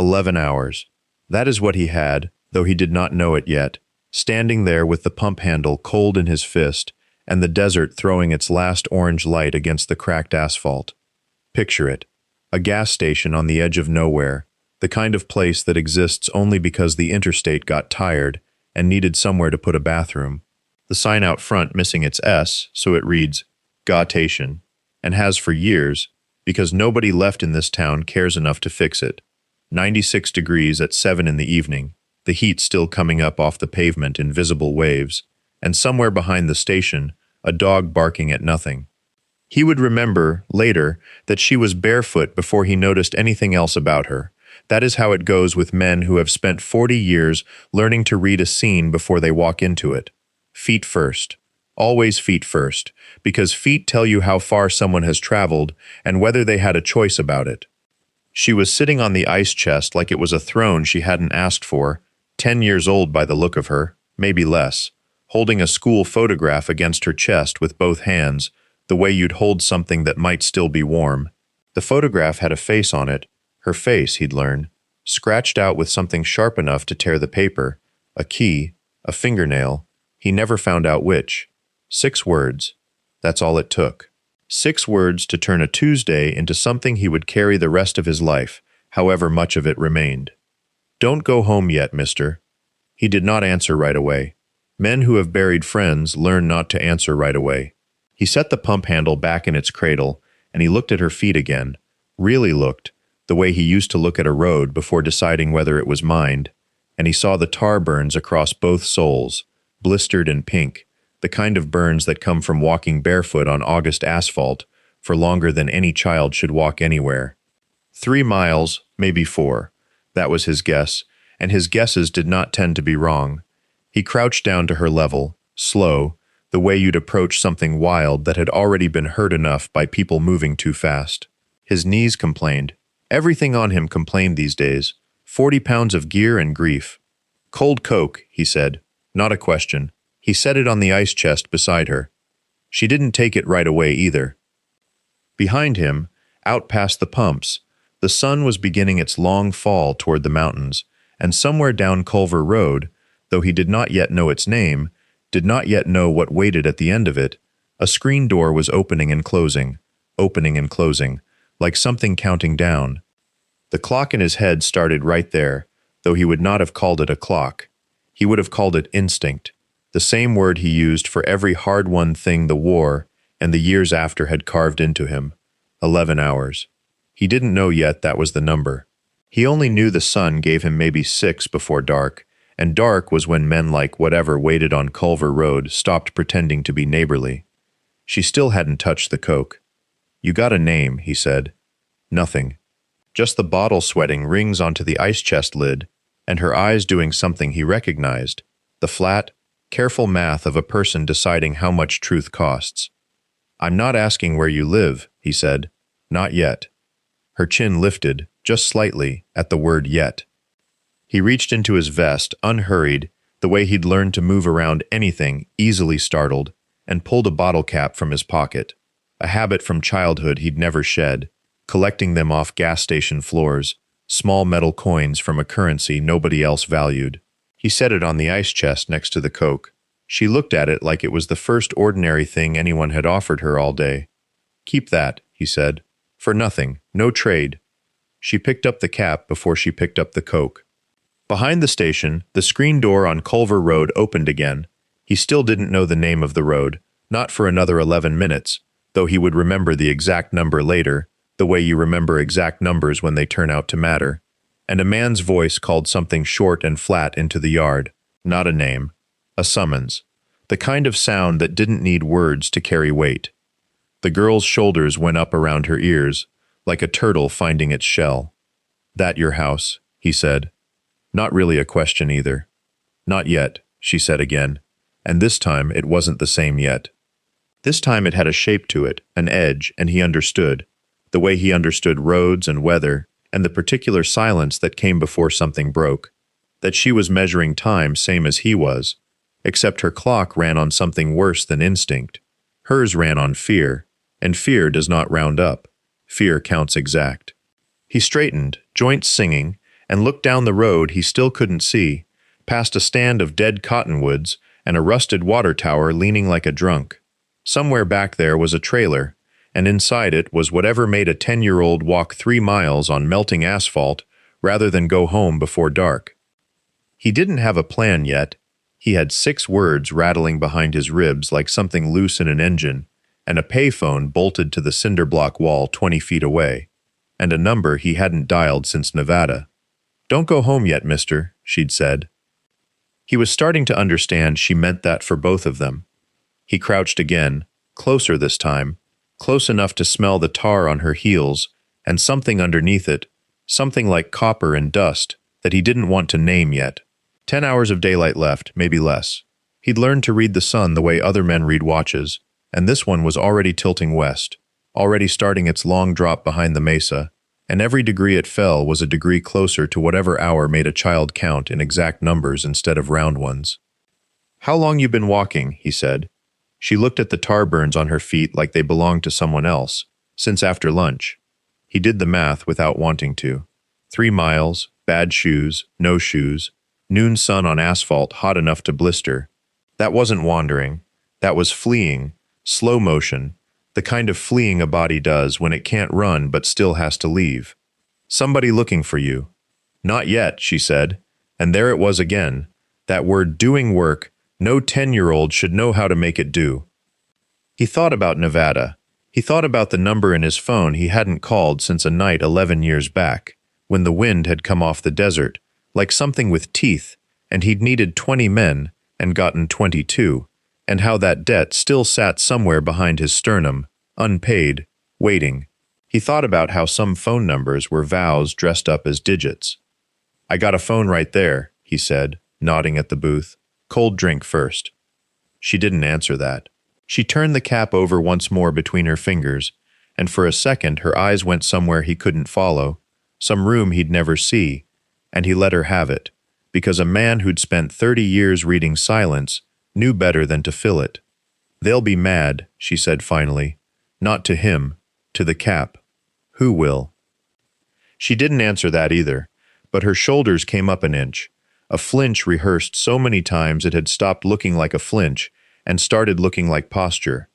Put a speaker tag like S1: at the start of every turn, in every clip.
S1: 11 hours. That is what he had, though he did not know it yet, standing there with the pump handle cold in his fist and the desert throwing its last orange light against the cracked asphalt. Picture it. A gas station on the edge of nowhere, the kind of place that exists only because the interstate got tired and needed somewhere to put a bathroom. The sign out front missing its S, so it reads, Gautation, and has for years, because nobody left in this town cares enough to fix it. 96 degrees at 7 in the evening, the heat still coming up off the pavement in visible waves, and somewhere behind the station, a dog barking at nothing. He would remember, later, that she was barefoot before he noticed anything else about her. That is how it goes with men who have spent 40 years learning to read a scene before they walk into it. Feet first. Always feet first, because feet tell you how far someone has traveled and whether they had a choice about it. She was sitting on the ice chest like it was a throne she hadn't asked for, 10 years old by the look of her, maybe less, holding a school photograph against her chest with both hands, the way you'd hold something that might still be warm. The photograph had a face on it, her face, he'd learn, scratched out with something sharp enough to tear the paper, a key, a fingernail, he never found out which. 6 words. That's all it took. 6 words to turn a Tuesday into something he would carry the rest of his life, however much of it remained. Don't go home yet, mister. He did not answer right away. Men who have buried friends learn not to answer right away. He set the pump handle back in its cradle, and he looked at her feet again, really looked, the way he used to look at a road before deciding whether it was mined, and he saw the tar burns across both soles, blistered and pink, the kind of burns that come from walking barefoot on August asphalt for longer than any child should walk anywhere. 3 miles, maybe 4. That was his guess, and his guesses did not tend to be wrong. He crouched down to her level, slow, the way you'd approach something wild that had already been hurt enough by people moving too fast. His knees complained. Everything on him complained these days. 40 pounds of gear and grief. Cold Coke, he said. Not a question. He set it on the ice chest beside her. She didn't take it right away either. Behind him, out past the pumps, the sun was beginning its long fall toward the mountains, and somewhere down Culver Road, though he did not yet know its name, did not yet know what waited at the end of it, a screen door was opening and closing, like something counting down. The clock in his head started right there, though he would not have called it a clock. He would have called it instinct, the same word he used for every hard-won thing the war and the years after had carved into him. 11 hours. He didn't know yet that was the number. He only knew the sun gave him maybe 6 before dark, and dark was when men like whatever waited on Culver Road stopped pretending to be neighborly. She still hadn't touched the Coke. You got a name, he said. Nothing. Just the bottle sweating rings onto the ice chest lid, and her eyes doing something he recognized, the flat, careful math of a person deciding how much truth costs. I'm not asking where you live, he said. Not yet. Her chin lifted, just slightly, at the word yet. He reached into his vest, unhurried, the way he'd learned to move around anything, easily startled, and pulled a bottle cap from his pocket, a habit from childhood he'd never shed, collecting them off gas station floors, small metal coins from a currency nobody else valued. He set it on the ice chest next to the Coke. She looked at it like it was the first ordinary thing anyone had offered her all day. Keep that, he said. For nothing, no trade. She picked up the cap before she picked up the Coke. Behind the station, the screen door on Culver Road opened again. He still didn't know the name of the road, not for another 11 minutes, though he would remember the exact number later, the way you remember exact numbers when they turn out to matter. And a man's voice called something short and flat into the yard. Not a name. A summons. The kind of sound that didn't need words to carry weight. The girl's shoulders went up around her ears, like a turtle finding its shell. That your house, he said. Not really a question either. Not yet, she said again, and this time it wasn't the same yet. This time it had a shape to it, an edge, and he understood, the way he understood roads and weather, and the particular silence that came before something broke, that she was measuring time same as he was, except her clock ran on something worse than instinct. Hers ran on fear, and fear does not round up. Fear counts exact. He straightened, joints singing, and looked down the road he still couldn't see, past a stand of dead cottonwoods and a rusted water tower leaning like a drunk. Somewhere back there was a trailer, and inside it was whatever made a 10-year-old walk 3 miles on melting asphalt rather than go home before dark. He didn't have a plan yet. He had 6 words rattling behind his ribs like something loose in an engine, and a payphone bolted to the cinder block wall 20 feet away, and a number he hadn't dialed since Nevada. "Don't go home yet, mister," she'd said. He was starting to understand she meant that for both of them. He crouched again, closer this time, close enough to smell the tar on her heels, and something underneath it, something like copper and dust, that he didn't want to name yet. 10 hours of daylight left, maybe less. He'd learned to read the sun the way other men read watches, and this one was already tilting west, already starting its long drop behind the mesa, and every degree it fell was a degree closer to whatever hour made a child count in exact numbers instead of round ones. "How long you been walking?" he said. She looked at the tar burns on her feet like they belonged to someone else, since after lunch. He did the math without wanting to. 3 miles, bad shoes, no shoes, noon sun on asphalt hot enough to blister. That wasn't wandering. That was fleeing, slow motion, the kind of fleeing a body does when it can't run but still has to leave. "Somebody looking for you." "Not yet," she said, and there it was again, that word doing work no 10-year-old should know how to make it do. He thought about Nevada. He thought about the number in his phone he hadn't called since a night 11 years back, when the wind had come off the desert, like something with teeth, and he'd needed 20 men and gotten 22, and how that debt still sat somewhere behind his sternum, unpaid, waiting. He thought about how some phone numbers were vows dressed up as digits. "I got a phone right there," he said, nodding at the booth. "Cold drink first." She didn't answer that. She turned the cap over once more between her fingers, and for a second her eyes went somewhere he couldn't follow, some room he'd never see, and he let her have it, because a man who'd spent 30 years reading silence knew better than to fill it. "They'll be mad," she said finally. "Not to him, to the cap. Who will?" She didn't answer that either, but her shoulders came up an inch, a flinch rehearsed so many times it had stopped looking like a flinch and started looking like posture.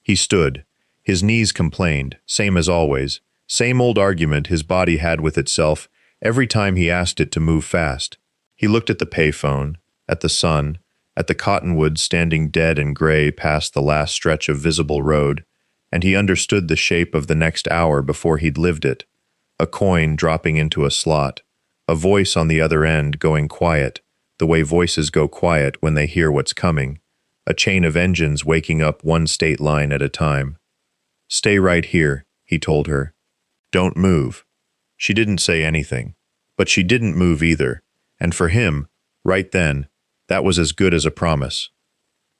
S1: He stood. His knees complained, same as always, same old argument his body had with itself every time he asked it to move fast. He looked at the payphone, at the sun, at the cottonwoods standing dead and gray past the last stretch of visible road, and he understood the shape of the next hour before he'd lived it. A coin dropping into a slot, a voice on the other end going quiet, the way voices go quiet when they hear what's coming, a chain of engines waking up one state line at a time. "Stay right here," he told her. "Don't move." She didn't say anything, but she didn't move either, and for him, right then, that was as good as a promise.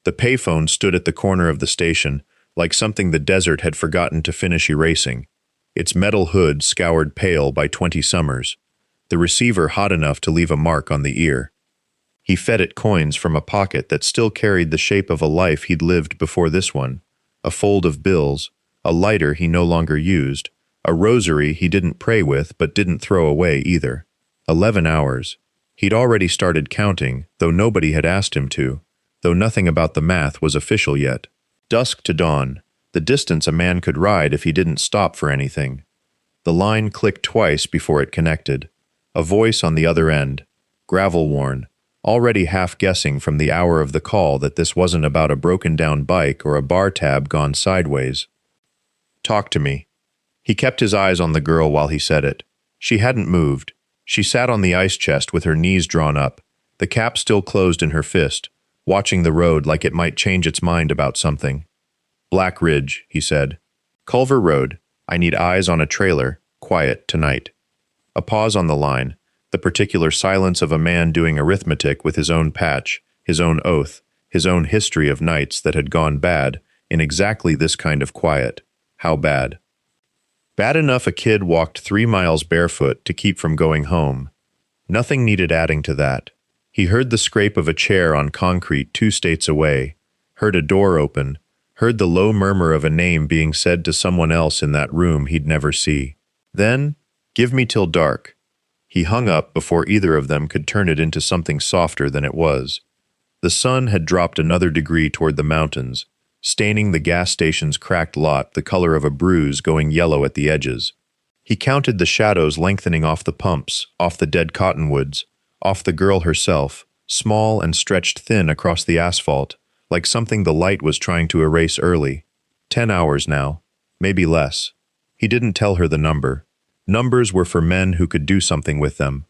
S1: The payphone stood at the corner of the station, like something the desert had forgotten to finish erasing, its metal hood scoured pale by 20 summers, the receiver hot enough to leave a mark on the ear. He fed it coins from a pocket that still carried the shape of a life he'd lived before this one, a fold of bills, a lighter he no longer used, a rosary he didn't pray with but didn't throw away either. 11 hours. He'd already started counting, though nobody had asked him to, though nothing about the math was official yet. Dusk to dawn, the distance a man could ride if he didn't stop for anything. The line clicked twice before it connected. A voice on the other end, gravel-worn, already half-guessing from the hour of the call that this wasn't about a broken-down bike or a bar tab gone sideways. "Talk to me." He kept his eyes on the girl while he said it. She hadn't moved. She sat on the ice chest with her knees drawn up, the cap still closed in her fist, watching the road like it might change its mind about something. "Black Ridge," he said. "Culver Road. I need eyes on a trailer, quiet, tonight." A pause on the line, the particular silence of a man doing arithmetic with his own patch, his own oath, his own history of nights that had gone bad, in exactly this kind of quiet. How bad? Bad enough a kid walked 3 miles barefoot to keep from going home. Nothing needed adding to that. He heard the scrape of a chair on concrete 2 states away, heard a door open, heard the low murmur of a name being said to someone else in that room he'd never see. Then, "Give me till dark." He hung up before either of them could turn it into something softer than it was. The sun had dropped another degree toward the mountains, staining the gas station's cracked lot the color of a bruise going yellow at the edges. He counted the shadows lengthening off the pumps, off the dead cottonwoods, off the girl herself, small and stretched thin across the asphalt, like something the light was trying to erase early. 10 hours now, maybe less. He didn't tell her the number. Numbers were for men who could do something with them.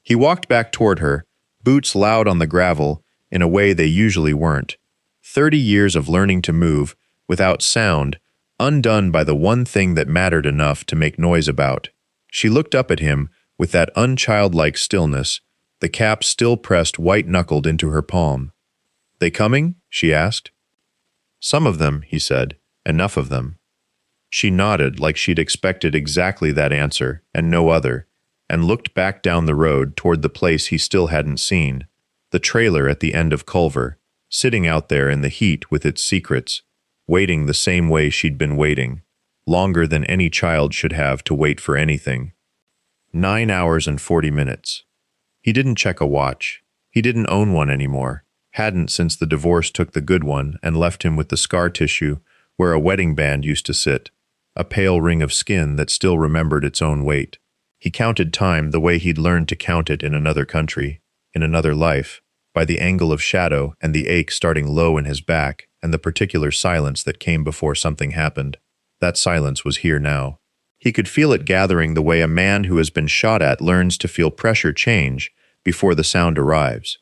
S1: He walked back toward her, boots loud on the gravel, in a way they usually weren't. 30 years of learning to move, without sound, undone by the one thing that mattered enough to make noise about. She looked up at him with that unchildlike stillness, the cap still pressed white-knuckled into her palm. "They coming?" she asked. "Some of them," he said. "Enough of them." She nodded like she'd expected exactly that answer, and no other, and looked back down the road toward the place he still hadn't seen, the trailer at the end of Culver, sitting out there in the heat with its secrets, waiting the same way she'd been waiting, longer than any child should have to wait for anything. 9 hours and 40 minutes. He didn't check a watch. He didn't own one anymore, hadn't since the divorce took the good one and left him with the scar tissue where a wedding band used to sit, a pale ring of skin that still remembered its own weight. He counted time the way he'd learned to count it in another country, in another life, by the angle of shadow and the ache starting low in his back and the particular silence that came before something happened. That silence was here now. He could feel it gathering the way a man who has been shot at learns to feel pressure change before the sound arrives.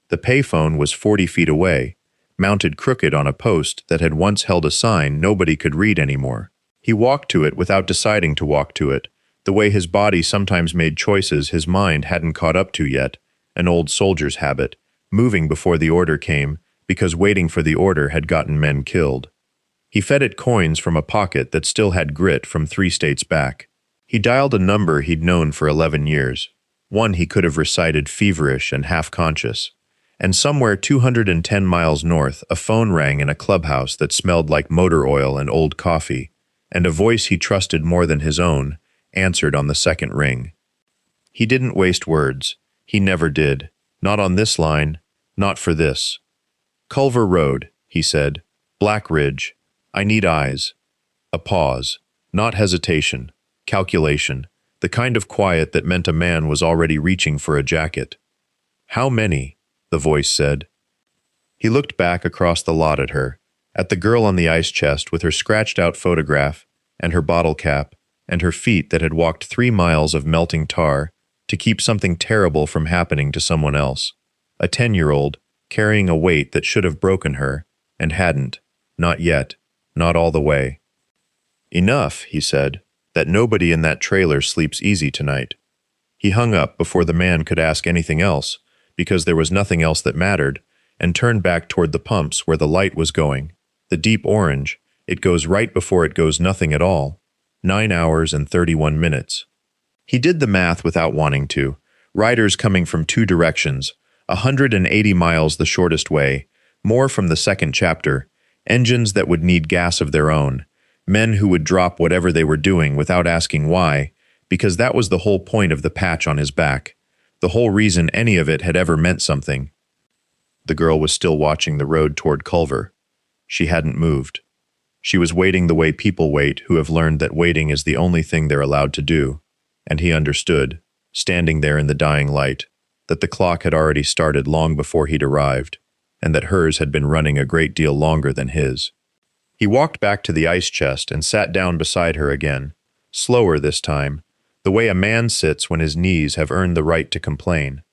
S1: The payphone was 40 feet away, mounted crooked on a post that had once held a sign nobody could read anymore. He walked to it without deciding to walk to it, the way his body sometimes made choices his mind hadn't caught up to yet, an old soldier's habit, moving before the order came, because waiting for the order had gotten men killed. He fed it coins from a pocket that still had grit from 3 states back. He dialed a number he'd known for 11 years, one he could have recited feverish and half-conscious. And somewhere 210 miles north, a phone rang in a clubhouse that smelled like motor oil and old coffee, and a voice he trusted more than his own answered on the second ring. He didn't waste words. He never did. Not on this line. Not for this. "Culver Road," he said. "Black Ridge. I need eyes." A pause. Not hesitation. Calculation. The kind of quiet that meant a man was already reaching for a jacket. "How many?" the voice said. He looked back across the lot at her, at the girl on the ice chest with her scratched-out photograph, and her bottle cap, and her feet that had walked 3 miles of melting tar to keep something terrible from happening to someone else. A 10-year-old, carrying a weight that should have broken her, and hadn't. Not yet. Not all the way. "Enough," he said, "that nobody in that trailer sleeps easy tonight." He hung up before the man could ask anything else, because there was nothing else that mattered, and turned back toward the pumps where the light was going. The deep orange, it goes right before it goes nothing at all. 9 hours and 31 minutes. He did the math without wanting to. Riders coming from 2 directions, 180 miles the shortest way, more from the second chapter, engines that would need gas of their own, men who would drop whatever they were doing without asking why, because that was the whole point of the patch on his back, the whole reason any of it had ever meant something. The girl was still watching the road toward Culver. She hadn't moved. She was waiting the way people wait who have learned that waiting is the only thing they're allowed to do, and he understood, standing there in the dying light, that the clock had already started long before he'd arrived, and that hers had been running a great deal longer than his. He walked back to the ice chest and sat down beside her again, slower this time, the way a man sits when his knees have earned the right to complain.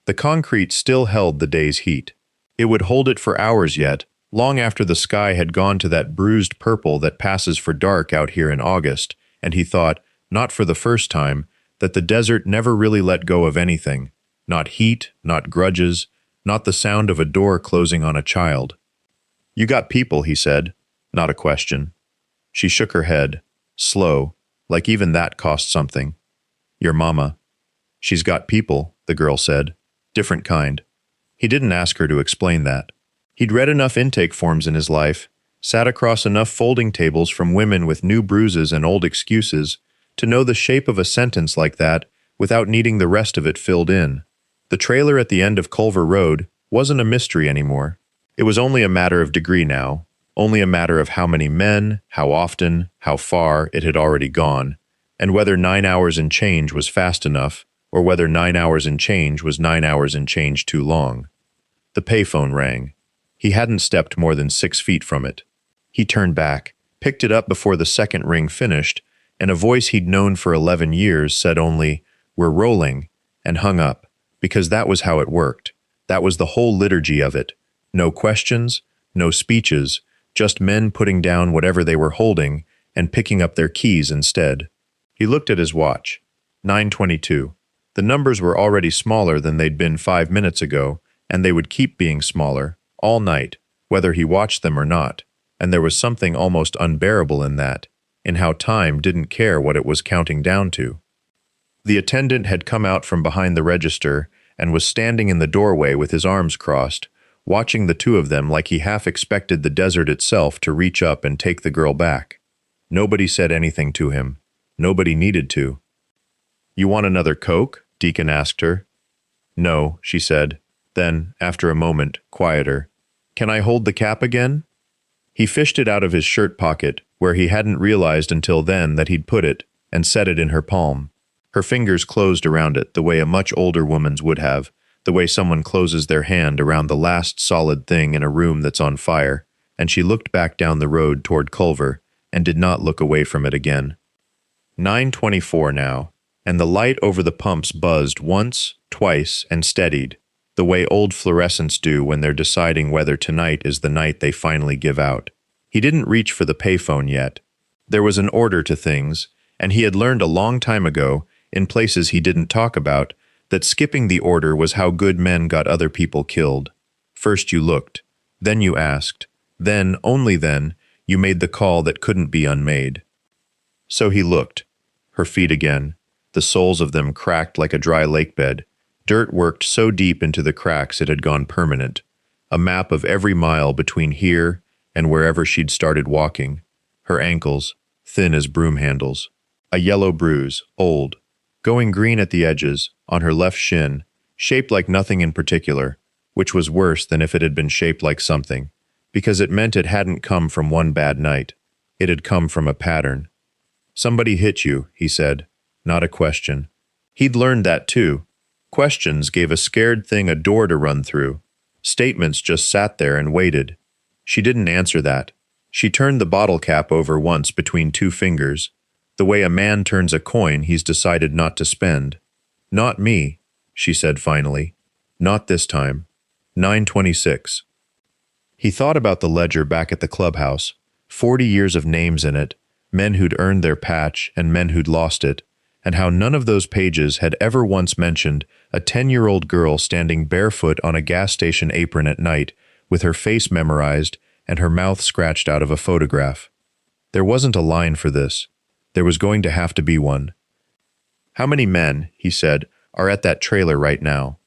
S1: The concrete still held the day's heat. It would hold it for hours yet, long after the sky had gone to that bruised purple that passes for dark out here in August, and he thought, not for the first time, that the desert never really let go of anything. Not heat, not grudges, not the sound of a door closing on a child. "You got people," he said, not a question. She shook her head, slow, like even that cost something. "Your mama." "She's got people," the girl said. "Different kind." He didn't ask her to explain that. He'd read enough intake forms in his life, sat across enough folding tables from women with new bruises and old excuses, to know the shape of a sentence like that without needing the rest of it filled in. The trailer at the end of Culver Road wasn't a mystery anymore. It was only a matter of degree now, only a matter of how many men, how often, how far it had already gone, and whether 9 hours and change was fast enough, or whether 9 hours and change was 9 hours and change too long. The payphone rang. He hadn't stepped more than 6 feet from it. He turned back, picked it up before the second ring finished, and a voice he'd known for 11 years said only, "We're rolling," and hung up, because that was how it worked. That was the whole liturgy of it. No questions, no speeches, just men putting down whatever they were holding and picking up their keys instead. He looked at his watch. 9:22. The numbers were already smaller than they'd been 5 minutes ago, and they would keep being smaller, all night, whether he watched them or not, and there was something almost unbearable in that, in how time didn't care what it was counting down to. The attendant had come out from behind the register and was standing in the doorway with his arms crossed, watching the two of them like he half expected the desert itself to reach up and take the girl back. Nobody said anything to him. Nobody needed to. "You want another Coke?" Deacon asked her. "No," she said. Then, after a moment, quieter, "Can I hold the cap again?" He fished it out of his shirt pocket, where he hadn't realized until then that he'd put it, and set it in her palm. Her fingers closed around it the way a much older woman's would have, the way someone closes their hand around the last solid thing in a room that's on fire, and she looked back down the road toward Culver, and did not look away from it again. 9:24 now, and the light over the pumps buzzed once, twice, and steadied, the way old fluorescents do when they're deciding whether tonight is the night they finally give out. He didn't reach for the payphone yet. There was an order to things, and he had learned a long time ago, in places he didn't talk about, that skipping the order was how good men got other people killed. First you looked, then you asked, then, only then, you made the call that couldn't be unmade. So he looked. Her feet again, the soles of them cracked like a dry lake bed. Dirt worked so deep into the cracks it had gone permanent. A map of every mile between here and wherever she'd started walking. Her ankles, thin as broom handles. A yellow bruise, old, going green at the edges, on her left shin, shaped like nothing in particular, which was worse than if it had been shaped like something, because it meant it hadn't come from one bad night. It had come from a pattern. "Somebody hit you," he said, not a question. He'd learned that too. Questions gave a scared thing a door to run through. Statements just sat there and waited. She didn't answer that. She turned the bottle cap over once between two fingers, the way a man turns a coin he's decided not to spend. "Not me," she said finally. "Not this time." 9:26. He thought about the ledger back at the clubhouse, 40 years of names in it, men who'd earned their patch and men who'd lost it, and how none of those pages had ever once mentioned a 10-year-old girl standing barefoot on a gas station apron at night, with her face memorized and her mouth scratched out of a photograph. There wasn't a line for this. There was going to have to be one. "How many men," he said, "are at that trailer right now?"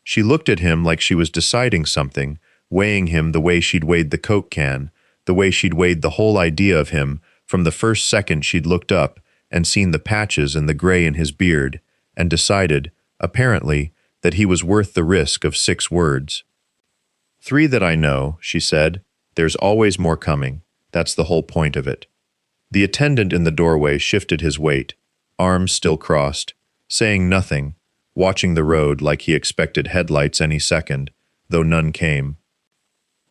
S1: She looked at him like she was deciding something, weighing him the way she'd weighed the Coke can, the way she'd weighed the whole idea of him from the first second she'd looked up and seen the patches and the gray in his beard, and decided, apparently, that he was worth the risk of 6 words. "3 that I know," she said. "There's always more coming. That's the whole point of it." The attendant in the doorway shifted his weight, arms still crossed, saying nothing, watching the road like he expected headlights any second, though none came.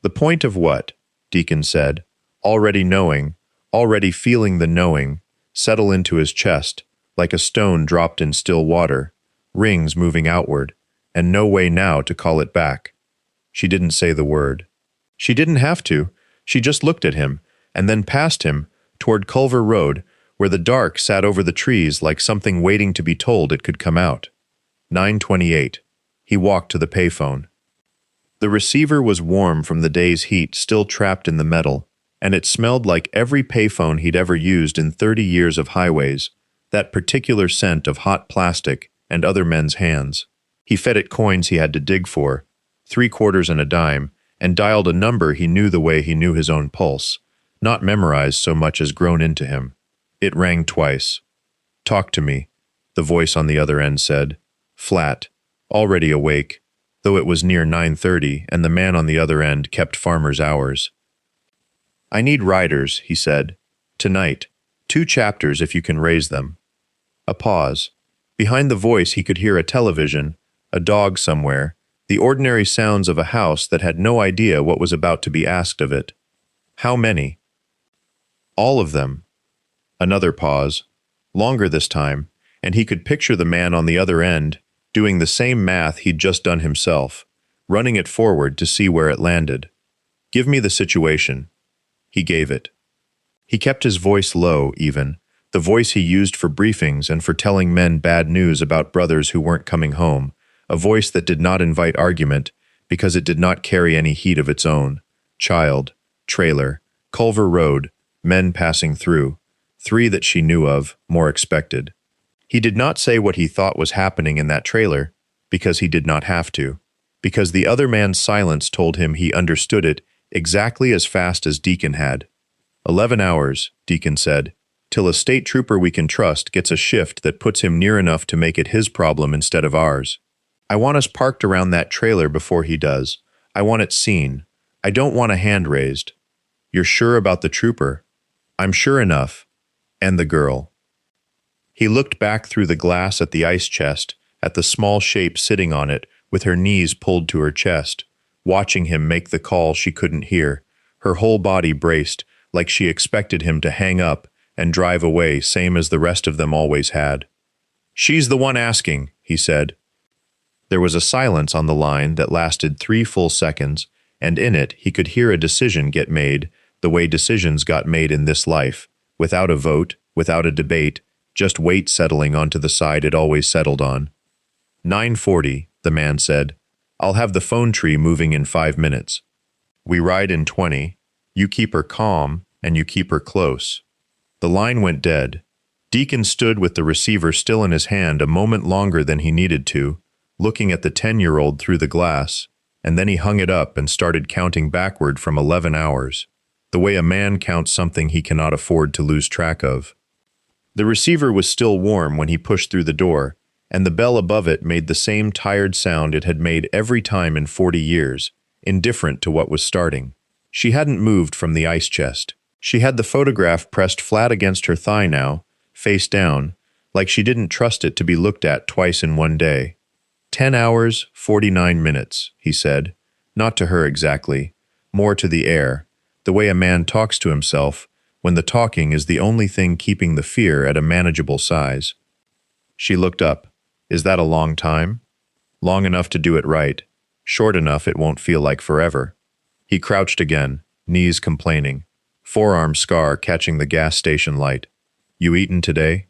S1: "The point of what?" Deacon said, already knowing, already feeling the knowing, settle into his chest, like a stone dropped in still water, rings moving outward, and no way now to call it back. She didn't say the word. She didn't have to. She just looked at him, and then past him, toward Culver Road, where the dark sat over the trees like something waiting to be told it could come out. 9:28. He walked to the payphone. The receiver was warm from the day's heat still trapped in the metal, and it smelled like every payphone he'd ever used in 30 years of highways, that particular scent of hot plastic and other men's hands. He fed it coins he had to dig for, 3 quarters and a dime, and dialed a number he knew the way he knew his own pulse, not memorized so much as grown into him. It rang twice. "Talk to me." the voice on the other end said, flat, already awake, though it was near 9:30 and the man on the other end kept farmer's hours. I need riders, he said. Tonight. 2 chapters if you can raise them. A pause. Behind the voice he could hear a television, a dog somewhere, the ordinary sounds of a house that had no idea what was about to be asked of it. How many? All of them. Another pause. Longer this time, and he could picture the man on the other end, doing the same math he'd just done himself, running it forward to see where it landed. Give me the situation. He gave it. He kept his voice low, even, the voice he used for briefings and for telling men bad news about brothers who weren't coming home, a voice that did not invite argument because it did not carry any heat of its own. Child, trailer, Culver Road, men passing through, 3 that she knew of, more expected. He did not say what he thought was happening in that trailer, because he did not have to, because the other man's silence told him he understood it exactly as fast as Deacon had. 11 hours, Deacon said, till a state trooper we can trust gets a shift that puts him near enough to make it his problem instead of ours. I want us parked around that trailer before he does. I want it seen. I don't want a hand raised. You're sure about the trooper? I'm sure enough. And the girl. He looked back through the glass at the ice chest, at the small shape sitting on it, with her knees pulled to her chest, watching him make the call she couldn't hear, her whole body braced, like she expected him to hang up and drive away, same as the rest of them always had. She's the one asking, he said. There was a silence on the line that lasted 3 full seconds, and in it he could hear a decision get made, the way decisions got made in this life, without a vote, without a debate, just weight settling onto the side it always settled on. 9:40, the man said. I'll have the phone tree moving in 5 minutes. We ride in 20. You keep her calm, and you keep her close. The line went dead. Deacon stood with the receiver still in his hand a moment longer than he needed to, looking at the 10-year-old through the glass, and then he hung it up and started counting backward from 11 hours, the way a man counts something he cannot afford to lose track of. The receiver was still warm when he pushed through the door, and the bell above it made the same tired sound it had made every time in 40 years, indifferent to what was starting. She hadn't moved from the ice chest. She had the photograph pressed flat against her thigh now, face down, like she didn't trust it to be looked at twice in one day. 10 hours, 49 minutes, he said. Not to her exactly, more to the air, the way a man talks to himself, when the talking is the only thing keeping the fear at a manageable size. She looked up. Is that a long time? Long enough to do it right. Short enough it won't feel like forever. He crouched again, knees complaining, forearm scar catching the gas station light. You eaten today?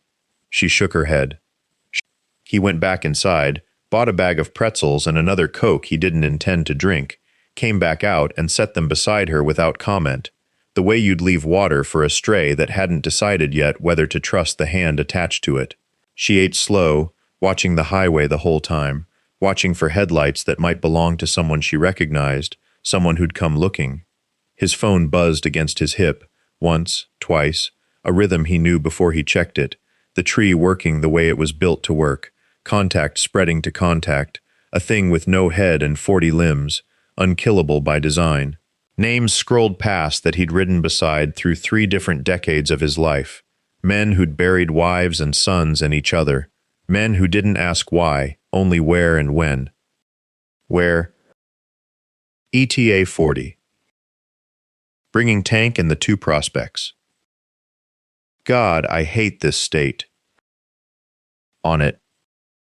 S1: She shook her head. He went back inside, bought a bag of pretzels and another Coke he didn't intend to drink, came back out and set them beside her without comment, the way you'd leave water for a stray that hadn't decided yet whether to trust the hand attached to it. She ate slow, watching the highway the whole time, watching for headlights that might belong to someone she recognized, someone who'd come looking. His phone buzzed against his hip, once, twice, a rhythm he knew before he checked it, the tree working the way it was built to work, contact spreading to contact, a thing with no head and 40 limbs, unkillable by design. Names scrolled past that he'd ridden beside through 3 different decades of his life, men who'd buried wives and sons and each other, men who didn't ask why, only where and when. Where? ETA 40. Bringing Tank and the 2 prospects. God, I hate this state. On it.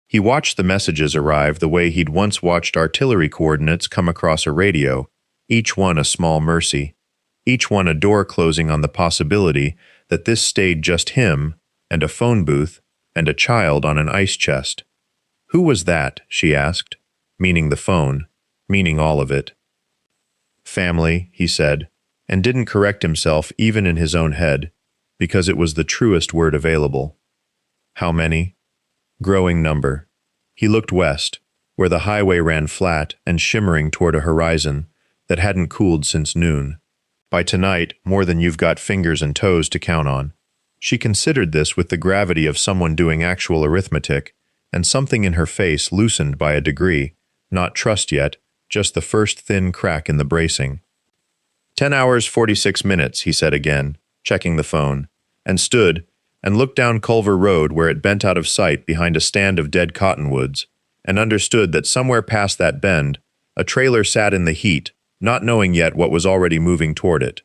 S1: He watched the messages arrive the way he'd once watched artillery coordinates come across a radio, each one a small mercy, each one a door closing on the possibility that this stayed just him, and a phone booth, and a child on an ice chest. Who was that? She asked, meaning the phone, meaning all of it. Family, he said, and didn't correct himself even in his own head, because it was the truest word available. How many? Growing number. He looked west, where the highway ran flat and shimmering toward a horizon that hadn't cooled since noon. By tonight, more than you've got fingers and toes to count on. She considered this with the gravity of someone doing actual arithmetic, and something in her face loosened by a degree, not trust yet, just the first thin crack in the bracing. 10 hours 46 minutes, he said again, checking the phone, and stood and looked down Culver Road where it bent out of sight behind a stand of dead cottonwoods, and understood that somewhere past that bend, a trailer sat in the heat, not knowing yet what was already moving toward it.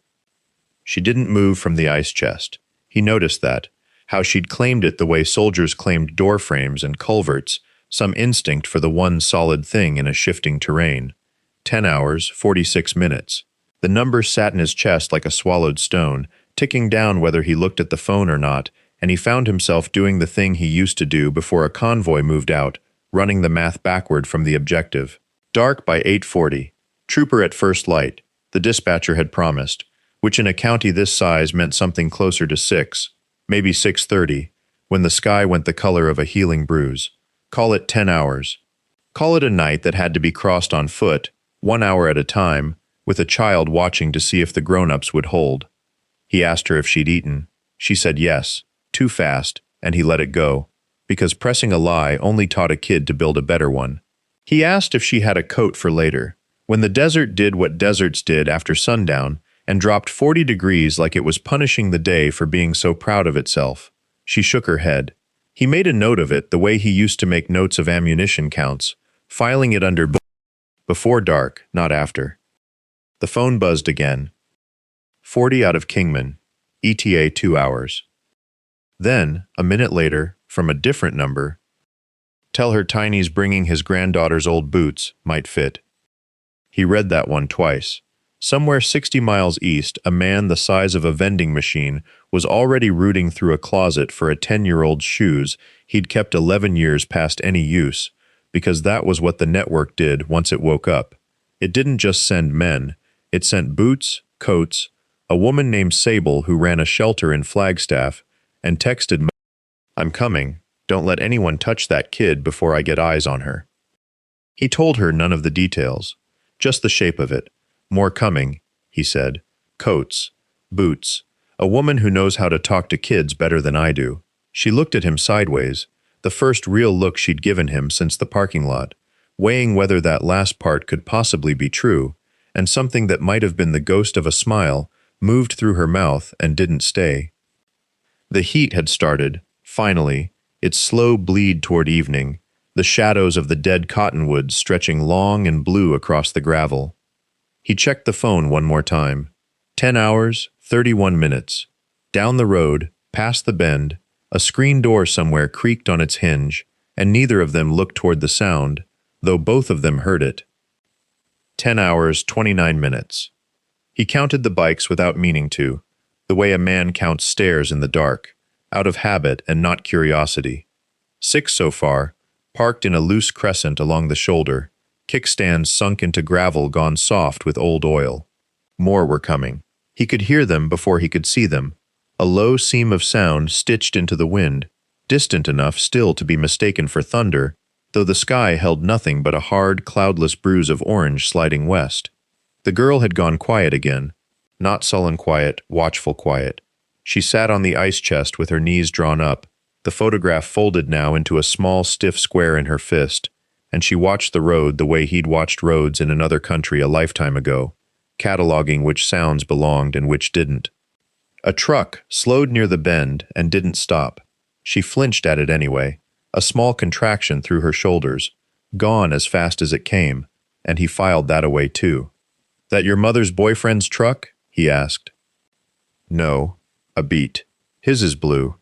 S1: She didn't move from the ice chest. He noticed that, how she'd claimed it the way soldiers claimed door frames and culverts, some instinct for the one solid thing in a shifting terrain. 10 hours, 46 minutes. The number sat in his chest like a swallowed stone, ticking down whether he looked at the phone or not, and he found himself doing the thing he used to do before a convoy moved out, running the math backward from the objective. Dark by 8:40. Trooper at first light, the dispatcher had promised, which in a county this size meant something closer to 6, maybe 6:30, when the sky went the color of a healing bruise. Call it 10 hours. Call it a night that had to be crossed on foot, 1 hour at a time, with a child watching to see if the grown-ups would hold. He asked her if she'd eaten. She said yes, too fast, and he let it go, because pressing a lie only taught a kid to build a better one. He asked if she had a coat for later, when the desert did what deserts did after sundown, and dropped 40 degrees like it was punishing the day for being so proud of itself. She shook her head. He made a note of it the way he used to make notes of ammunition counts, filing it under before dark, not after. The phone buzzed again. 40 out of Kingman, ETA 2 hours. Then, a minute later, from a different number, tell her Tiny's bringing his granddaughter's old boots, might fit. He read that one twice. Somewhere 60 miles east, a man the size of a vending machine was already rooting through a closet for a 10-year-old's shoes he'd kept 11 years past any use, because that was what the network did once it woke up. It didn't just send men, it sent boots, coats, a woman named Sable who ran a shelter in Flagstaff, and texted, "I'm coming, don't let anyone touch that kid before I get eyes on her." He told her none of the details, just the shape of it. "More coming," he said. "Coats, boots, a woman who knows how to talk to kids better than I do." She looked at him sideways, the first real look she'd given him since the parking lot, weighing whether that last part could possibly be true, and something that might have been the ghost of a smile moved through her mouth and didn't stay. The heat had started, finally, its slow bleed toward evening, the shadows of the dead cottonwoods stretching long and blue across the gravel. He checked the phone one more time. 10 hours, 31 minutes. Down the road, past the bend, a screen door somewhere creaked on its hinge, and neither of them looked toward the sound, though both of them heard it. 10 hours, 29 minutes. He counted the bikes without meaning to, the way a man counts stairs in the dark, out of habit and not curiosity. 6 so far, parked in a loose crescent along the shoulder, kickstands sunk into gravel gone soft with old oil. More were coming. He could hear them before he could see them, a low seam of sound stitched into the wind, distant enough still to be mistaken for thunder, though the sky held nothing but a hard, cloudless bruise of orange sliding west. The girl had gone quiet again, not sullen quiet, watchful quiet. She sat on the ice chest with her knees drawn up, the photograph folded now into a small stiff square in her fist, and she watched the road the way he'd watched roads in another country a lifetime ago, cataloging which sounds belonged and which didn't. A truck slowed near the bend and didn't stop. She flinched at it anyway, a small contraction through her shoulders, gone as fast as it came, and he filed that away too. "That your mother's boyfriend's truck?" he asked. "No, a beat. His is blue."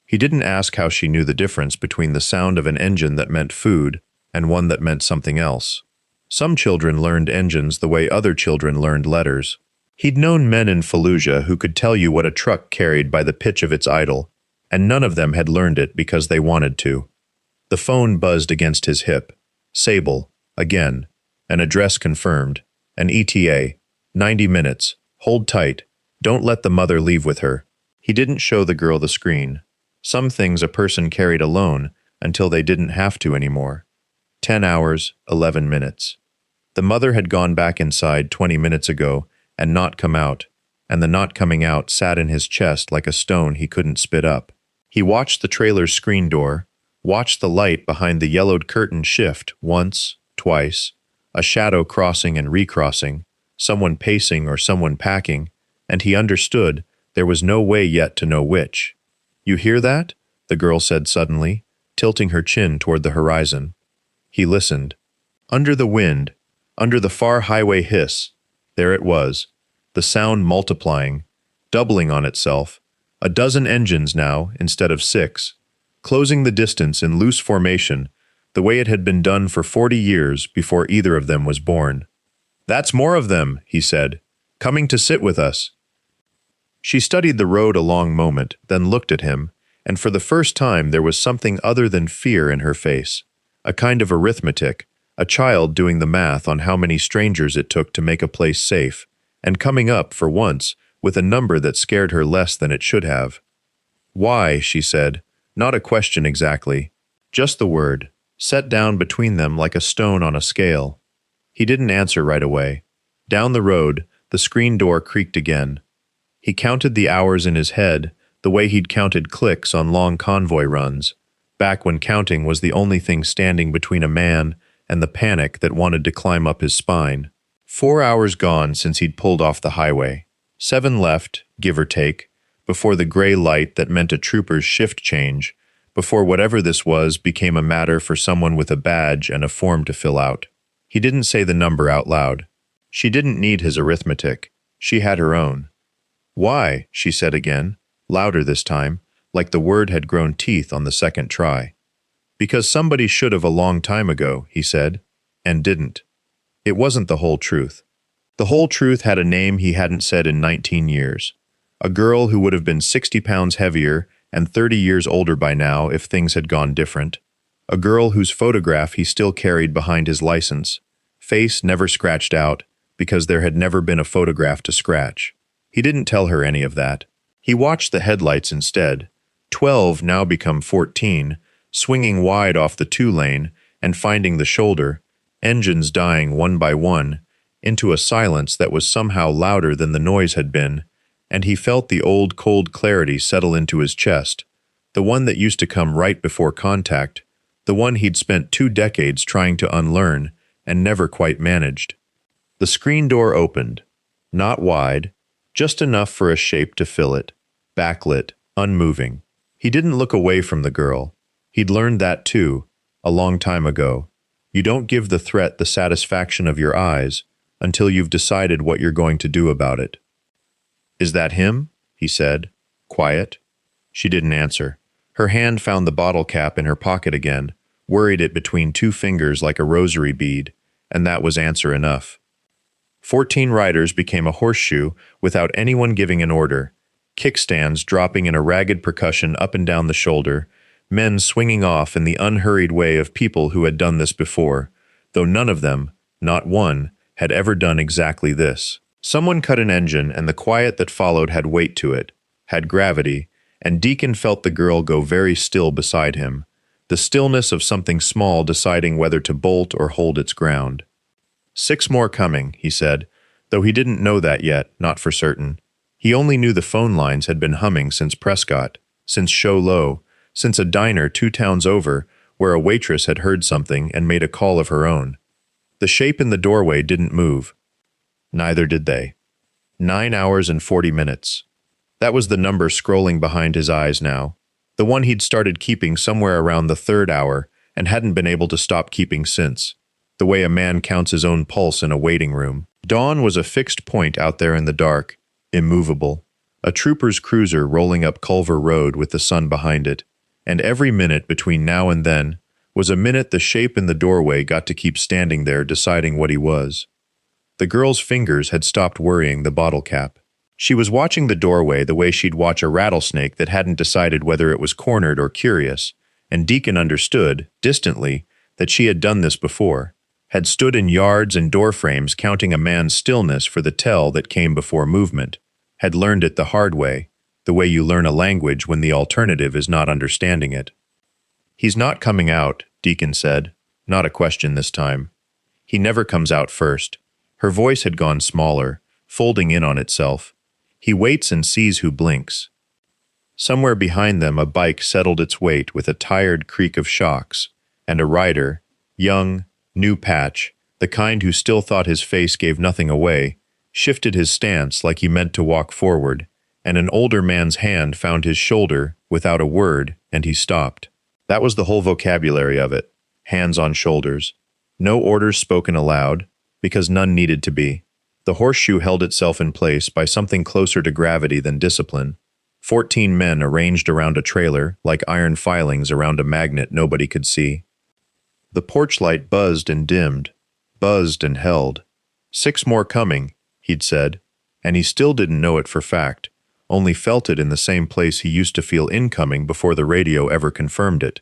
S1: He didn't ask how she knew the difference between the sound of an engine that meant food and one that meant something else. Some children learned engines the way other children learned letters. He'd known men in Fallujah who could tell you what a truck carried by the pitch of its idle, and none of them had learned it because they wanted to. The phone buzzed against his hip. Sable, again. An address confirmed. An ETA. 90 minutes. Hold tight. Don't let the mother leave with her. He didn't show the girl the screen. Some things a person carried alone until they didn't have to anymore. 10 hours, 11 minutes. The mother had gone back inside 20 minutes ago and not come out. and the not coming out sat in his chest like a stone he couldn't spit up. He watched the trailer's screen door, watched the light behind the yellowed curtain shift once, twice, a shadow crossing and recrossing, someone pacing or someone packing, and he understood there was no way yet to know which. "You hear that?" the girl said suddenly, tilting her chin toward the horizon. He listened. Under the wind, under the far highway hiss, there it was, the sound multiplying, doubling on itself, a dozen engines now instead of 6, closing the distance in loose formation, the way it had been done for 40 years before either of them was born. "That's more of them," he said, "coming to sit with us." She studied the road a long moment, then looked at him, and for the first time there was something other than fear in her face, a kind of arithmetic, a child doing the math on how many strangers it took to make a place safe, and coming up, for once, with a number that scared her less than it should have. "Why?" she said, not a question exactly, just the word, set down between them like a stone on a scale. He didn't answer right away. Down the road, the screen door creaked again. He counted the hours in his head, the way he'd counted clicks on long convoy runs, back when counting was the only thing standing between a man and the panic that wanted to climb up his spine. 4 hours gone since he'd pulled off the highway. 7 left, give or take, before the gray light that meant a trooper's shift change, before whatever this was became a matter for someone with a badge and a form to fill out. He didn't say the number out loud. She didn't need his arithmetic. She had her own. "Why?" she said again, louder this time, like the word had grown teeth on the second try. "Because somebody should have a long time ago," he said, and didn't. It wasn't the whole truth. The whole truth had a name he hadn't said in 19 years. A girl who would have been 60 pounds heavier and 30 years older by now if things had gone different. A girl whose photograph he still carried behind his license. Face never scratched out, because there had never been a photograph to scratch. He didn't tell her any of that. He watched the headlights instead, 12 now become 14, swinging wide off the 2-lane and finding the shoulder, engines dying one by one, into a silence that was somehow louder than the noise had been, and he felt the old cold clarity settle into his chest, the one that used to come right before contact, the one he'd spent 2 decades trying to unlearn and never quite managed. The screen door opened, not wide, just enough for a shape to fill it, backlit, unmoving. He didn't look away from the girl. He'd learned that too, a long time ago. You don't give the threat the satisfaction of your eyes until you've decided what you're going to do about it. "Is that him?" he said, quiet. She didn't answer. Her hand found the bottle cap in her pocket again, worried it between 2 fingers like a rosary bead, and that was answer enough. 14 riders became a horseshoe without anyone giving an order, kickstands dropping in a ragged percussion up and down the shoulder, men swinging off in the unhurried way of people who had done this before, though none of them, not one, had ever done exactly this. Someone cut an engine, and the quiet that followed had weight to it, had gravity, and Deacon felt the girl go very still beside him, the stillness of something small deciding whether to bolt or hold its ground. 6 more coming, he said, though he didn't know that yet, not for certain. He only knew the phone lines had been humming since Prescott, since Show Low, since a diner 2 towns over, where a waitress had heard something and made a call of her own. The shape in the doorway didn't move. Neither did they. 9 hours and 40 minutes. That was the number scrolling behind his eyes now, the one he'd started keeping somewhere around the 3rd hour and hadn't been able to stop keeping since, the way a man counts his own pulse in a waiting room. Dawn was a fixed point out there in the dark, immovable, a trooper's cruiser rolling up Culver Road with the sun behind it, and every minute between now and then was a minute the shape in the doorway got to keep standing there deciding what he was. The girl's fingers had stopped worrying the bottle cap. She was watching the doorway the way she'd watch a rattlesnake that hadn't decided whether it was cornered or curious, and Deacon understood, distantly, that she had done this before, had stood in yards and door frames counting a man's stillness for the tell that came before movement, had learned it the hard way, the way you learn a language when the alternative is not understanding it. "He's not coming out," Deacon said, not a question this time. "He never comes out first." Her voice had gone smaller, folding in on itself. He waits and sees who blinks. Somewhere behind them a bike settled its weight with a tired creak of shocks, and a rider, young, new patch, the kind who still thought his face gave nothing away, shifted his stance like he meant to walk forward, and an older man's hand found his shoulder without a word, and he stopped. That was the whole vocabulary of it, hands on shoulders. No orders spoken aloud, because none needed to be. The horseshoe held itself in place by something closer to gravity than discipline. 14 men arranged around a trailer like iron filings around a magnet nobody could see. The porch light buzzed and dimmed, buzzed and held. 6 more coming, he'd said, and he still didn't know it for fact, only felt it in the same place he used to feel incoming before the radio ever confirmed it.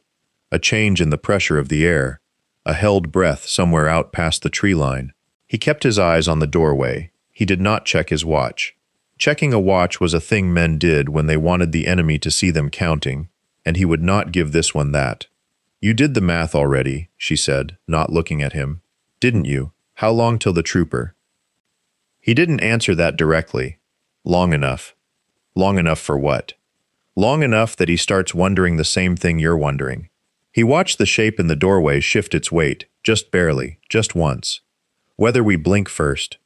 S1: A change in the pressure of the air, a held breath somewhere out past the tree line. He kept his eyes on the doorway. He did not check his watch. Checking a watch was a thing men did when they wanted the enemy to see them counting, and he would not give this one that. "You did the math already," she said, not looking at him. "Didn't you? How long till the trooper?" He didn't answer that directly. Long enough. Long enough for what? Long enough that he starts wondering the same thing you're wondering. He watched the shape in the doorway shift its weight, just barely, just once. "Whether we blink first."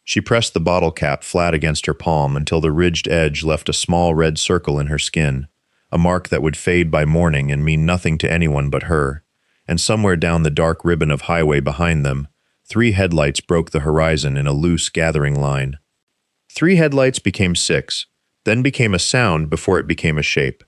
S1: She pressed the bottle cap flat against her palm until the ridged edge left a small red circle in her skin, a mark that would fade by morning and mean nothing to anyone but her. And somewhere down the dark ribbon of highway behind them, 3 headlights broke the horizon in a loose gathering line. 3 headlights became 6, then became a sound before it became a shape.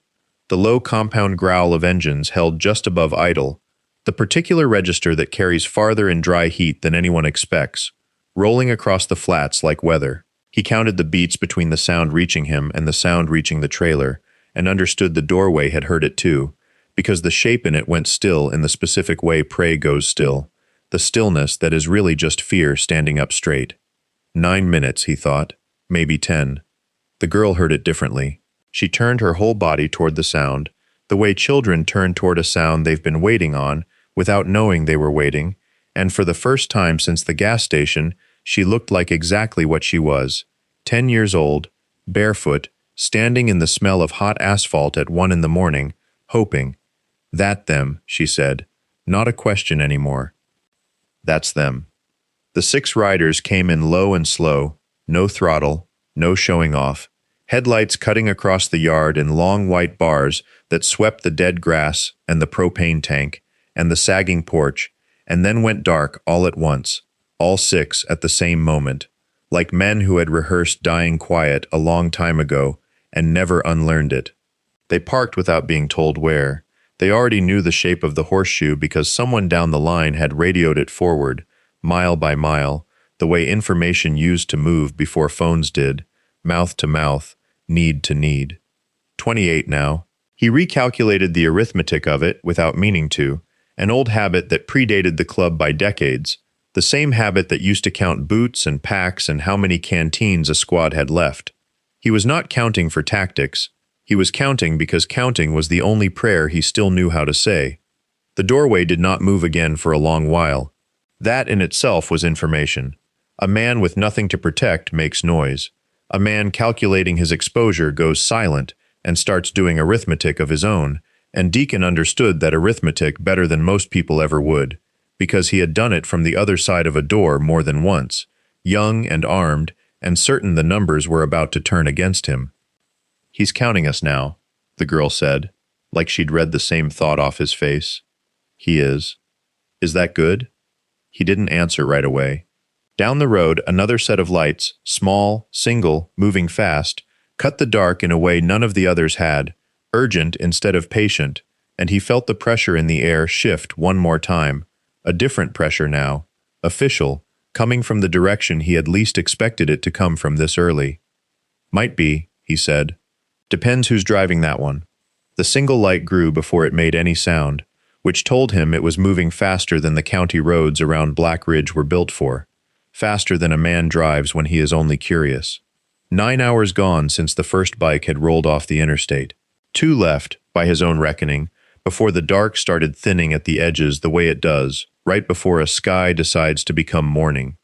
S1: The low compound growl of engines held just above idle, the particular register that carries farther in dry heat than anyone expects, rolling across the flats like weather. He counted the beats between the sound reaching him and the sound reaching the trailer, and understood the doorway had heard it too, because the shape in it went still in the specific way prey goes still, the stillness that is really just fear standing up straight. 9 minutes, he thought, maybe 10. The girl heard it differently. She turned her whole body toward the sound, the way children turn toward a sound they've been waiting on, without knowing they were waiting, and for the first time since the gas station, she looked like exactly what she was, 10 years old, barefoot, standing in the smell of hot asphalt at 1 in the morning, hoping. "That them," she said, not a question anymore. "That's them." The 6 riders came in low and slow, no throttle, no showing off, headlights cutting across the yard in long white bars that swept the dead grass and the propane tank and the sagging porch, and then went dark all at once, all 6 at the same moment, like men who had rehearsed dying quiet a long time ago and never unlearned it. They parked without being told where. They already knew the shape of the horseshoe because someone down the line had radioed it forward, mile by mile, the way information used to move before phones did, mouth to mouth, need to need. 28 now. He recalculated the arithmetic of it without meaning to, an old habit that predated the club by decades, the same habit that used to count boots and packs and how many canteens a squad had left. He was not counting for tactics. He was counting because counting was the only prayer he still knew how to say. The doorway did not move again for a long while. That in itself was information. A man with nothing to protect makes noise. A man calculating his exposure goes silent and starts doing arithmetic of his own, and Deacon understood that arithmetic better than most people ever would, because he had done it from the other side of a door more than once, young and armed, and certain the numbers were about to turn against him. "He's counting us now," the girl said, like she'd read the same thought off his face. "He is. Is that good?" He didn't answer right away. Down the road, another set of lights, small, single, moving fast, cut the dark in a way none of the others had, urgent instead of patient, and he felt the pressure in the air shift one more time, a different pressure now, official, coming from the direction he had least expected it to come from this early. "Might be," he said. "Depends who's driving that one." The single light grew before it made any sound, which told him it was moving faster than the county roads around Black Ridge were built for, faster than a man drives when he is only curious. 9 hours gone since the first bike had rolled off the interstate. 2 left, by his own reckoning, before the dark started thinning at the edges the way it does, right before a sky decides to become morning.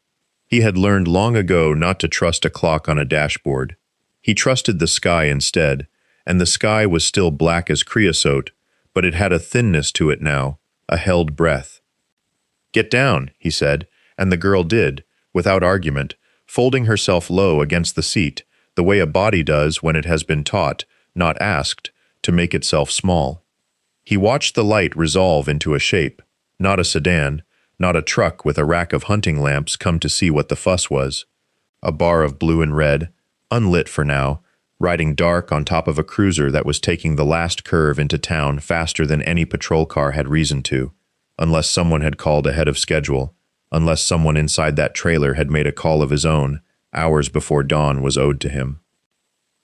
S1: He had learned long ago not to trust a clock on a dashboard. He trusted the sky instead, and the sky was still black as creosote, but it had a thinness to it now, a held breath. "Get down," he said, and the girl did, without argument, folding herself low against the seat, the way a body does when it has been taught, not asked, to make itself small. He watched the light resolve into a shape, not a sedan, not a truck with a rack of hunting lamps come to see what the fuss was. A bar of blue and red, unlit for now, riding dark on top of a cruiser that was taking the last curve into town faster than any patrol car had reason to, unless someone had called ahead of schedule, unless someone inside that trailer had made a call of his own, hours before dawn was owed to him.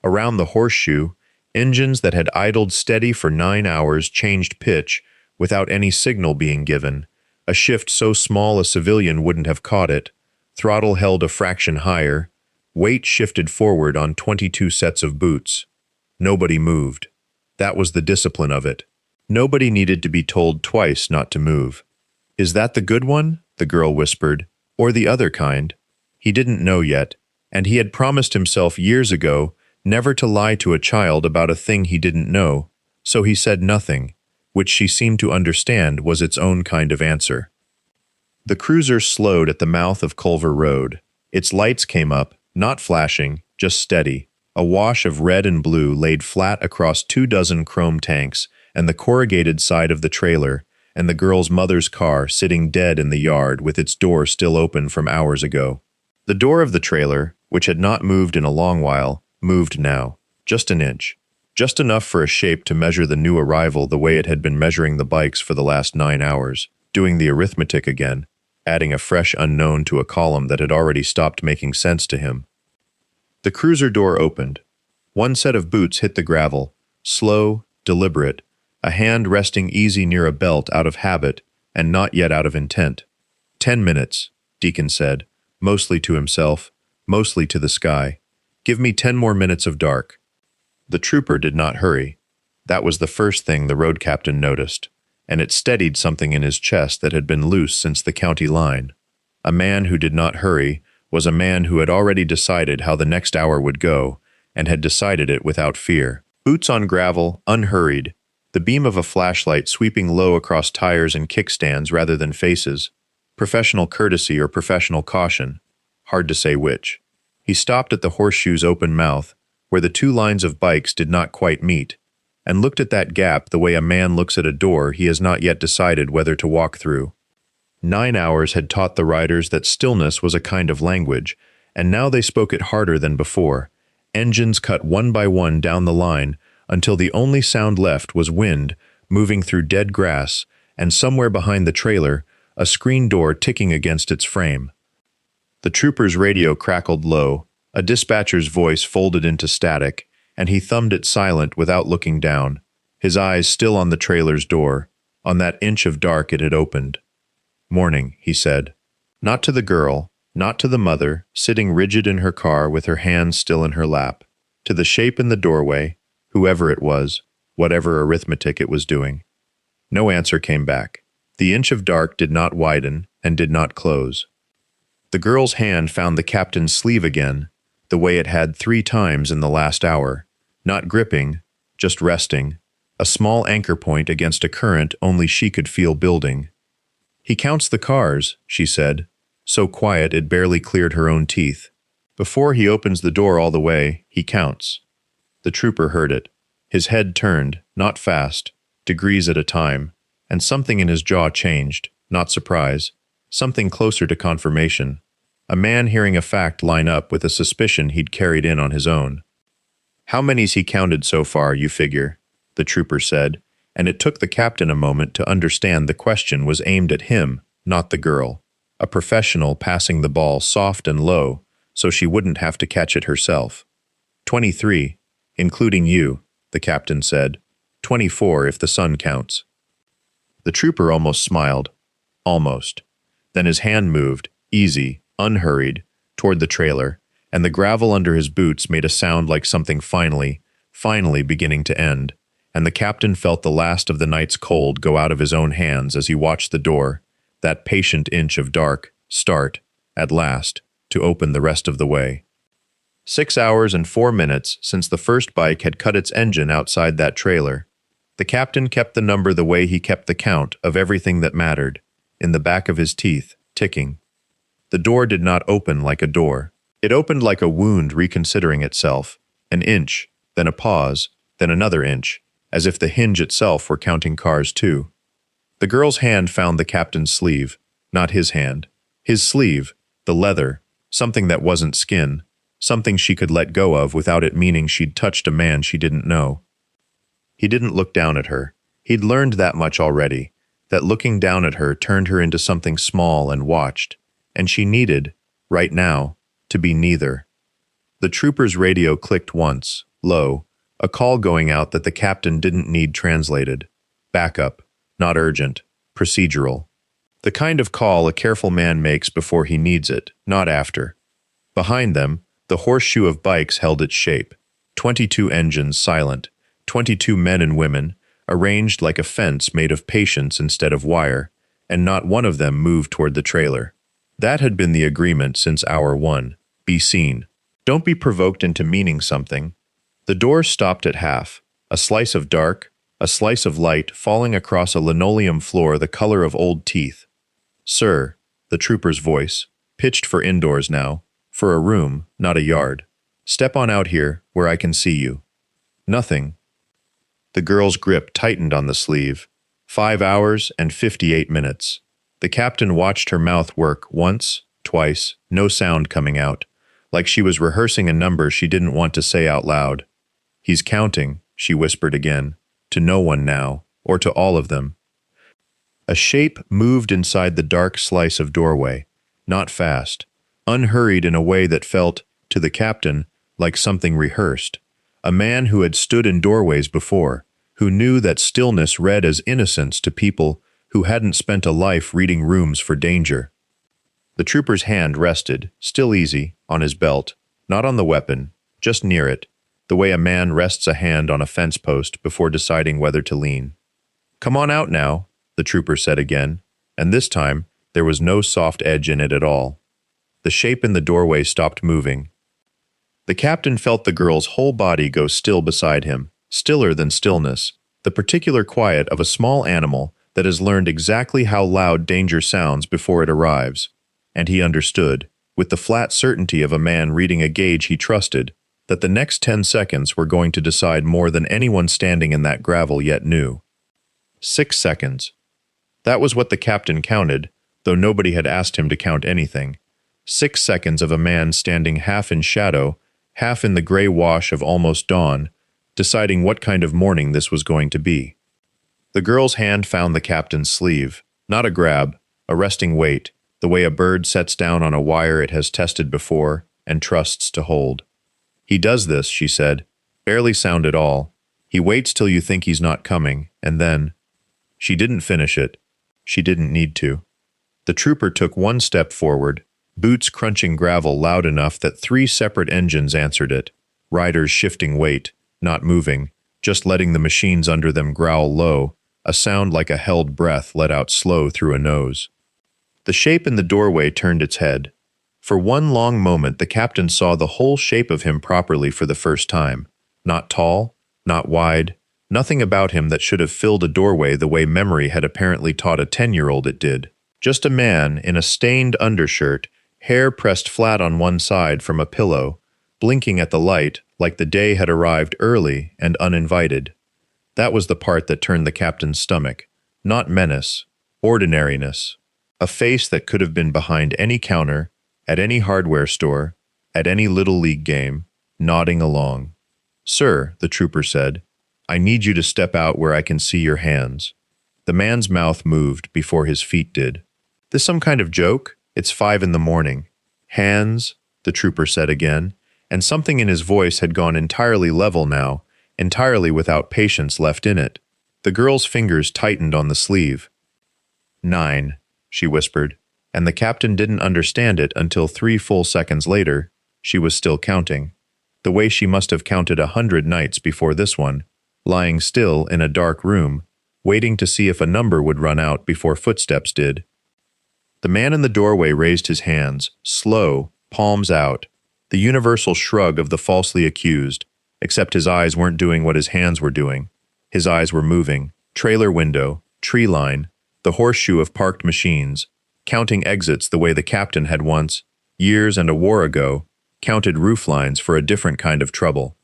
S1: Around the horseshoe, engines that had idled steady for 9 hours changed pitch without any signal being given, a shift so small a civilian wouldn't have caught it, throttle held a fraction higher, weight shifted forward on 22 sets of boots. Nobody moved. That was the discipline of it. Nobody needed to be told twice not to move. "Is that the good one?" the girl whispered. "Or the other kind?" He didn't know yet, and he had promised himself years ago never to lie to a child about a thing he didn't know, so he said nothing, which she seemed to understand was its own kind of answer. The cruiser slowed at the mouth of Culver Road. Its lights came up, not flashing, just steady. A wash of red and blue laid flat across 24 chrome tanks and the corrugated side of the trailer, and the girl's mother's car sitting dead in the yard with its door still open from hours ago. The door of the trailer, which had not moved in a long while, moved now, just an inch, just enough for a shape to measure the new arrival the way it had been measuring the bikes for the last 9 hours, doing the arithmetic again, adding a fresh unknown to a column that had already stopped making sense to him. The cruiser door opened. One set of boots hit the gravel, slow, deliberate, a hand resting easy near a belt out of habit and not yet out of intent. 10 minutes, Deacon said, mostly to himself, mostly to the sky. "Give me 10 more minutes of dark." The trooper did not hurry. That was the first thing the road captain noticed, and it steadied something in his chest that had been loose since the county line. A man who did not hurry was a man who had already decided how the next hour would go, and had decided it without fear. Boots on gravel, unhurried, the beam of a flashlight sweeping low across tires and kickstands rather than faces. Professional courtesy or professional caution. Hard to say which. He stopped at the horseshoe's open mouth, where the two lines of bikes did not quite meet, and looked at that gap the way a man looks at a door he has not yet decided whether to walk through. 9 hours had taught the riders that stillness was a kind of language, and now they spoke it harder than before. Engines cut one by one down the line until the only sound left was wind moving through dead grass, and somewhere behind the trailer, a screen door ticking against its frame. The trooper's radio crackled low, a dispatcher's voice folded into static, and he thumbed it silent without looking down, his eyes still on the trailer's door, on that inch of dark it had opened. "Morning," he said. Not to the girl, not to the mother, sitting rigid in her car with her hands still in her lap, to the shape in the doorway, whoever it was, whatever arithmetic it was doing. No answer came back. The inch of dark did not widen and did not close. The girl's hand found the captain's sleeve again, the way it had 3 times in the last hour, not gripping, just resting, a small anchor point against a current only she could feel building. "He counts the cars," she said, so quiet it barely cleared her own teeth. "Before he opens the door all the way, he counts." The trooper heard it. His head turned, not fast, degrees at a time, and something in his jaw changed, not surprise, something closer to confirmation. A man hearing a fact line up with a suspicion he'd carried in on his own. "How many's he counted so far, you figure?" the trooper said, and it took the captain a moment to understand the question was aimed at him, not the girl. A professional passing the ball soft and low, so she wouldn't have to catch it herself. 23, including you, the captain said. 24 if the sun counts. The trooper almost smiled. Almost. Then his hand moved, easy, unhurried, toward the trailer, and the gravel under his boots made a sound like something finally beginning to end, and the captain felt the last of the night's cold go out of his own hands as he watched the door, that patient inch of dark, start, at last, to open the rest of the way. 6 hours and 4 minutes since the first bike had cut its engine outside that trailer. The captain kept the number the way he kept the count of everything that mattered, in the back of his teeth, ticking. The door did not open like a door. It opened like a wound reconsidering itself, an inch, then a pause, then another inch, as if the hinge itself were counting cars too. The girl's hand found the captain's sleeve, not his hand. His sleeve, the leather, something that wasn't skin, something she could let go of without it meaning she'd touched a man she didn't know. He didn't look down at her. He'd learned that much already, that looking down at her turned her into something small and watched, and she needed, right now, to be neither. The trooper's radio clicked once, low, a call going out that the captain didn't need translated. Backup, not urgent, procedural. The kind of call a careful man makes before he needs it, not after. Behind them, the horseshoe of bikes held its shape. 22 engines silent, 22 men and women, arranged like a fence made of patience instead of wire, and not one of them moved toward the trailer. That had been the agreement since hour one. Be seen. Don't be provoked into meaning something. The door stopped at half, a slice of dark, a slice of light falling across a linoleum floor the color of old teeth. Sir, the trooper's voice, pitched for indoors now, for a room, not a yard. Step on out here, where I can see you. Nothing. The girl's grip tightened on the sleeve. 5 hours and 58 minutes. The captain watched her mouth work once, twice, no sound coming out, like she was rehearsing a number she didn't want to say out loud. He's counting, she whispered again, to no one now, or to all of them. A shape moved inside the dark slice of doorway, not fast, unhurried in a way that felt, to the captain, like something rehearsed. A man who had stood in doorways before, who knew that stillness read as innocence to people who hadn't spent a life reading rooms for danger. The trooper's hand rested, still easy, on his belt, not on the weapon, just near it, the way a man rests a hand on a fence post before deciding whether to lean. Come on out now, the trooper said again, and this time there was no soft edge in it at all. The shape in the doorway stopped moving. The captain felt the girl's whole body go still beside him, stiller than stillness, the particular quiet of a small animal that has learned exactly how loud danger sounds before it arrives. And he understood, with the flat certainty of a man reading a gauge he trusted, that the next 10 seconds were going to decide more than anyone standing in that gravel yet knew. 6 seconds. That was what the captain counted, though nobody had asked him to count anything. 6 seconds of a man standing half in shadow, half in the gray wash of almost dawn, deciding what kind of morning this was going to be. The girl's hand found the captain's sleeve, not a grab, a resting weight, the way a bird sets down on a wire it has tested before and trusts to hold. He does this, she said, barely sound at all. He waits till you think he's not coming, and then... She didn't finish it. She didn't need to. The trooper took one step forward, boots crunching gravel loud enough that 3 separate engines answered it, riders shifting weight, not moving, just letting the machines under them growl low, a sound like a held breath let out slow through a nose. The shape in the doorway turned its head. For one long moment the captain saw the whole shape of him properly for the first time. Not tall, not wide, nothing about him that should have filled a doorway the way memory had apparently taught a 10-year-old it did. Just a man in a stained undershirt, hair pressed flat on one side from a pillow, blinking at the light like the day had arrived early and uninvited. That was the part that turned the captain's stomach. Not menace, ordinariness. A face that could have been behind any counter, at any hardware store, at any little league game, nodding along. Sir, the trooper said, I need you to step out where I can see your hands. The man's mouth moved before his feet did. This some kind of joke? It's 5 a.m. Hands, the trooper said again, and something in his voice had gone entirely level now, entirely without patience left in it. The girl's fingers tightened on the sleeve. 9, she whispered, and the captain didn't understand it until 3 full seconds later. She was still counting, the way she must have counted 100 nights before this one, lying still in a dark room, waiting to see if a number would run out before footsteps did. The man in the doorway raised his hands, slow, palms out. The universal shrug of the falsely accused, except his eyes weren't doing what his hands were doing. His eyes were moving. Trailer window, tree line, the horseshoe of parked machines, counting exits the way the captain had once, years and a war ago, counted roof lines for a different kind of trouble.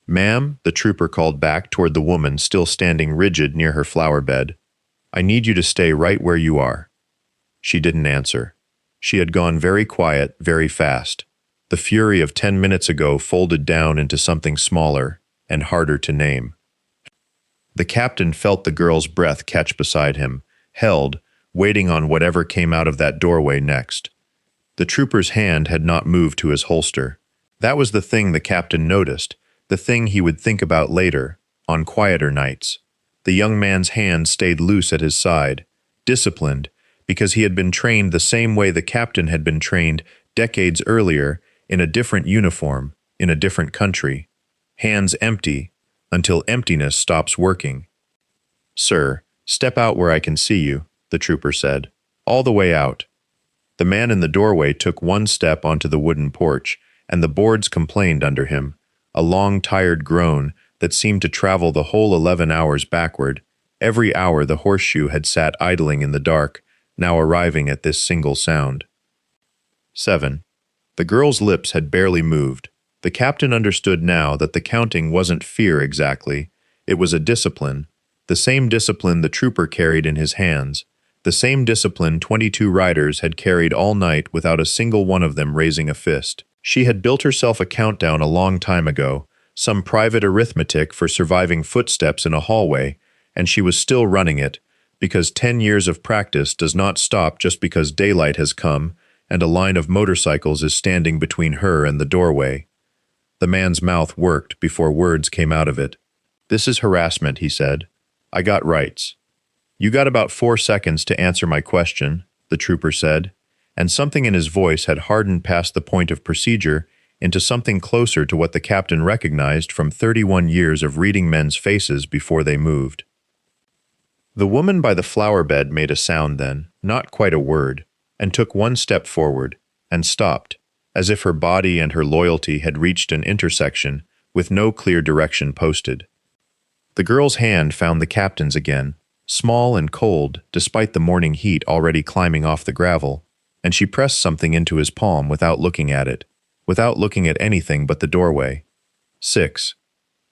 S1: "Ma'am," the trooper called back toward the woman still standing rigid near her flower bed, "I need you to stay right where you are." She didn't answer. She had gone very quiet, very fast. The fury of 10 minutes ago folded down into something smaller and harder to name. The captain felt the girl's breath catch beside him, held, waiting on whatever came out of that doorway next. The trooper's hand had not moved to his holster. That was the thing the captain noticed, the thing he would think about later, on quieter nights. The young man's hand stayed loose at his side, disciplined, because he had been trained the same way the captain had been trained decades earlier in a different uniform, in a different country. Hands empty, until emptiness stops working. "Sir, step out where I can see you," the trooper said. "All the way out." The man in the doorway took one step onto the wooden porch, and the boards complained under him, a long, tired groan that seemed to travel the whole 11 hours backward. Every hour the horseshoe had sat idling in the dark, now arriving at this single sound. 7. The girl's lips had barely moved. The captain understood now that the counting wasn't fear exactly, it was a discipline, the same discipline the trooper carried in his hands, the same discipline 22 riders had carried all night without a single one of them raising a fist. She had built herself a countdown a long time ago, some private arithmetic for surviving footsteps in a hallway, and she was still running it, because 10 years of practice does not stop just because daylight has come and a line of motorcycles is standing between her and the doorway. The man's mouth worked before words came out of it. "This is harassment," he said. "I got rights." "You got about 4 seconds to answer my question," the trooper said, and something in his voice had hardened past the point of procedure into something closer to what the captain recognized from 31 years of reading men's faces before they moved. The woman by the flower bed made a sound then, not quite a word, and took one step forward, and stopped, as if her body and her loyalty had reached an intersection with no clear direction posted. The girl's hand found the captain's again, small and cold despite the morning heat already climbing off the gravel, and she pressed something into his palm without looking at it, without looking at anything but the doorway. 6.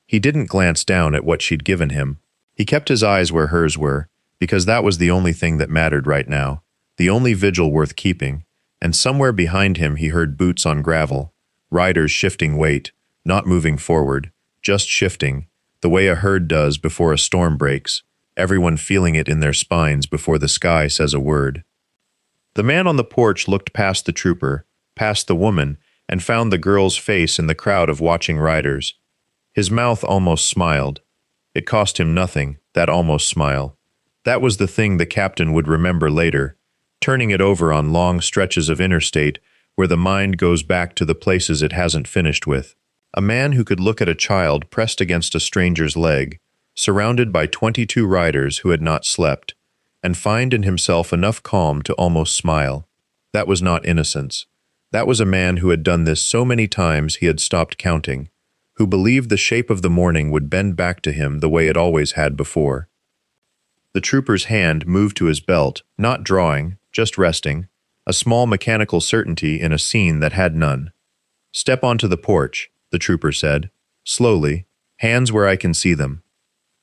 S1: He didn't glance down at what she'd given him. He kept his eyes where hers were, because that was the only thing that mattered right now, the only vigil worth keeping, and somewhere behind him he heard boots on gravel, riders shifting weight, not moving forward, just shifting, the way a herd does before a storm breaks, everyone feeling it in their spines before the sky says a word. The man on the porch looked past the trooper, past the woman, and found the girl's face in the crowd of watching riders. His mouth almost smiled. It cost him nothing, that almost smile. That was the thing the captain would remember later, turning it over on long stretches of interstate where the mind goes back to the places it hasn't finished with. A man who could look at a child pressed against a stranger's leg, surrounded by 22 riders who had not slept, and find in himself enough calm to almost smile. That was not innocence. That was a man who had done this so many times he had stopped counting, who believed the shape of the morning would bend back to him the way it always had before. The trooper's hand moved to his belt, not drawing, just resting, a small mechanical certainty in a scene that had none. "Step onto the porch," the trooper said, slowly, "hands where I can see them."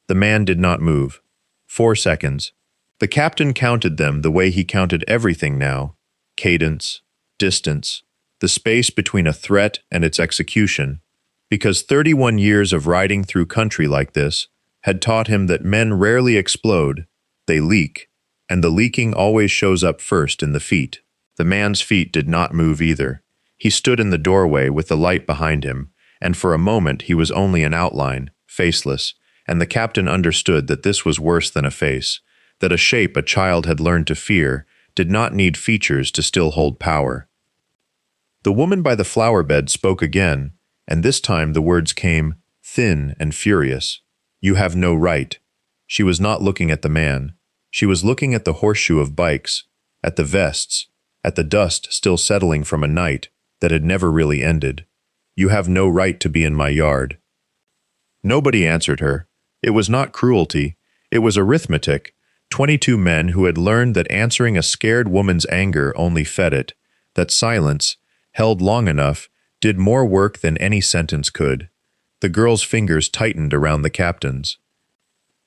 S1: The man did not move. 4 seconds. The captain counted them the way he counted everything now, cadence, distance, the space between a threat and its execution, because 31 years of riding through country like this had taught him that men rarely explode, they leak, and the leaking always shows up first in the feet. The man's feet did not move either. He stood in the doorway with the light behind him, and for a moment he was only an outline, faceless, and the captain understood that this was worse than a face, that a shape a child had learned to fear did not need features to still hold power. The woman by the flower bed spoke again, and this time the words came, thin and furious. "You have no right." She was not looking at the man. She was looking at the horseshoe of bikes, at the vests, at the dust still settling from a night, that had never really ended. "You have no right to be in my yard." Nobody answered her. It was not cruelty. It was arithmetic. 22 men who had learned that answering a scared woman's anger only fed it, that silence, held long enough, did more work than any sentence could. The girl's fingers tightened around the captain's.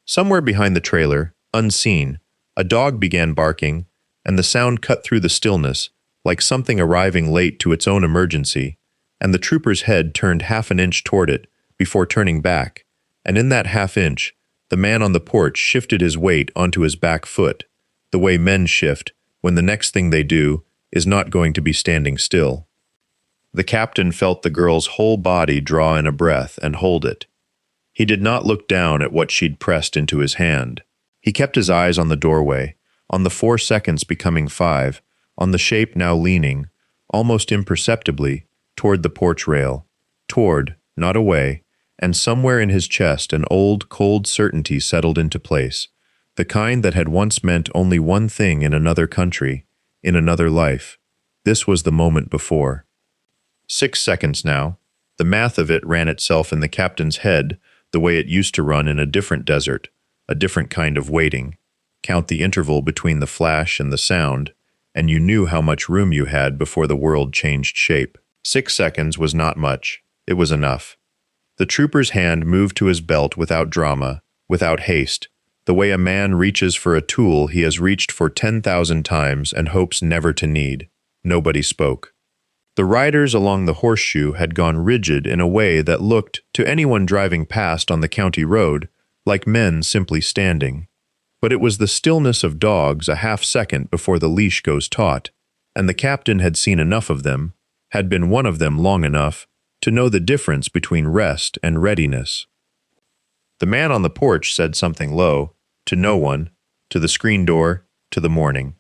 S1: Somewhere behind the trailer, unseen, a dog began barking, and the sound cut through the stillness, like something arriving late to its own emergency, and the trooper's head turned half an inch toward it before turning back, and in that half inch, the man on the porch shifted his weight onto his back foot, the way men shift when the next thing they do is not going to be standing still. The captain felt the girl's whole body draw in a breath and hold it. He did not look down at what she'd pressed into his hand. He kept his eyes on the doorway, on the 4 seconds becoming 5, on the shape now leaning, almost imperceptibly, toward the porch rail. Toward, not away, and somewhere in his chest an old, cold certainty settled into place, the kind that had once meant only one thing in another country, in another life. This was the moment before. 6 seconds now. The math of it ran itself in the captain's head the way it used to run in a different desert, a different kind of waiting. Count the interval between the flash and the sound, and you knew how much room you had before the world changed shape. 6 seconds was not much. It was enough. The trooper's hand moved to his belt without drama, without haste, the way a man reaches for a tool he has reached for 10,000 times and hopes never to need. Nobody spoke. The riders along the horseshoe had gone rigid in a way that looked, to anyone driving past on the county road, like men simply standing. But it was the stillness of dogs a half-second before the leash goes taut, and the captain had seen enough of them, had been one of them long enough, to know the difference between rest and readiness. The man on the porch said something low, to no one, to the screen door, to the morning.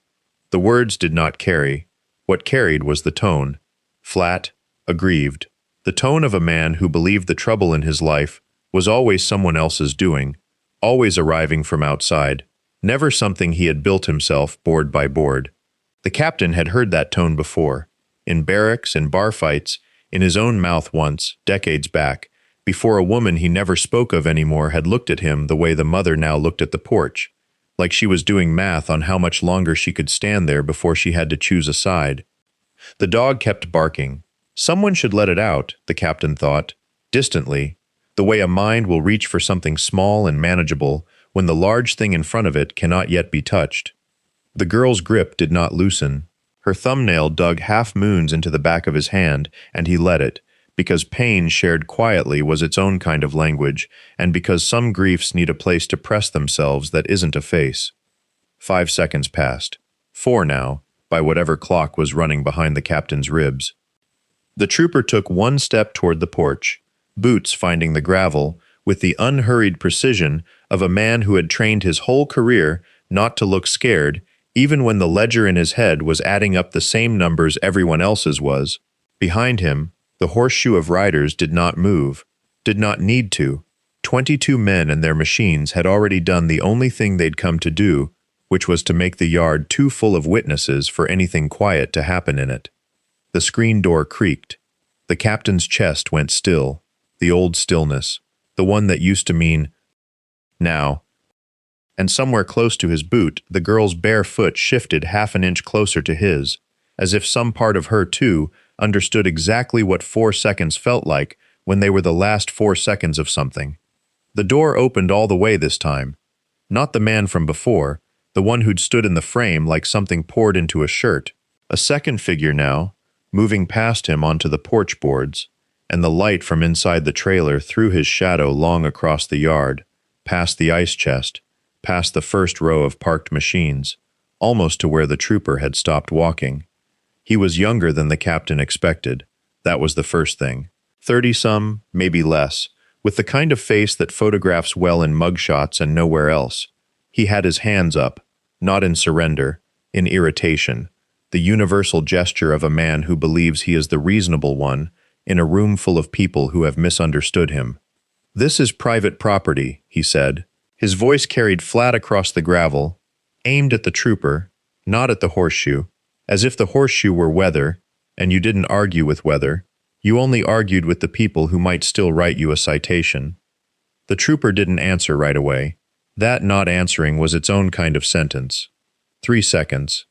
S1: The words did not carry. What carried was the tone. Flat, aggrieved, the tone of a man who believed the trouble in his life was always someone else's doing, always arriving from outside, never something he had built himself board by board. The captain had heard that tone before, in barracks, in bar fights, in his own mouth once, decades back, before a woman he never spoke of anymore had looked at him the way the mother now looked at the porch, like she was doing math on how much longer she could stand there before she had to choose a side. The dog kept barking. Someone should let it out, the captain thought, distantly, the way a mind will reach for something small and manageable when the large thing in front of it cannot yet be touched. The girl's grip did not loosen. Her thumbnail dug half-moons into the back of his hand, and he let it, because pain shared quietly was its own kind of language, and because some griefs need a place to press themselves that isn't a face. 5 seconds passed. 4 now, by whatever clock was running behind the captain's ribs. The trooper took one step toward the porch, boots finding the gravel, with the unhurried precision of a man who had trained his whole career not to look scared, even when the ledger in his head was adding up the same numbers everyone else's was. Behind him, the horseshoe of riders did not move, did not need to. 22 men and their machines had already done the only thing they'd come to do, which was to make the yard too full of witnesses for anything quiet to happen in it. The screen door creaked. The captain's chest went still, the old stillness, the one that used to mean, now. And somewhere close to his boot, the girl's bare foot shifted half an inch closer to his, as if some part of her, too, understood exactly what 4 seconds felt like when they were the last 4 seconds of something. The door opened all the way this time. Not the man from before, the one who'd stood in the frame like something poured into a shirt. A second figure now, moving past him onto the porch boards, and the light from inside the trailer threw his shadow long across the yard, past the ice chest, past the first row of parked machines, almost to where the trooper had stopped walking. He was younger than the captain expected. That was the first thing. 30-some, maybe less, with the kind of face that photographs well in mugshots and nowhere else. He had his hands up, not in surrender, in irritation, the universal gesture of a man who believes he is the reasonable one in a room full of people who have misunderstood him. "This is private property," he said. His voice carried flat across the gravel, aimed at the trooper, not at the horseshoe, as if the horseshoe were weather, And you didn't argue with weather. You only argued with the people who might still write you a citation. The trooper didn't answer right away. That not answering was its own kind of sentence. 3 seconds.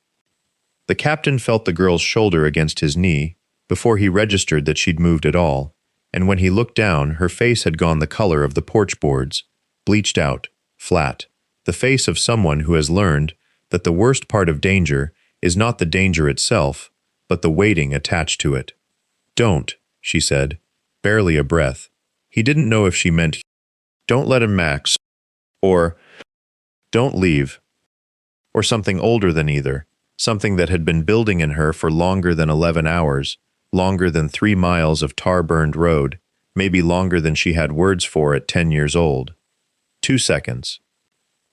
S1: The captain felt the girl's shoulder against his knee before he registered that she'd moved at all, and when he looked down, her face had gone the color of the porch boards, bleached out, flat, the face of someone who has learned that the worst part of danger is not the danger itself, but the waiting attached to it. "Don't," she said, barely a breath. He didn't know if she meant, "Don't let him max," or "Don't leave," or something older than either, something that had been building in her for longer than 11 hours, longer than 3 miles of tar-burned road, maybe longer than she had words for at 10 years old. 2 seconds.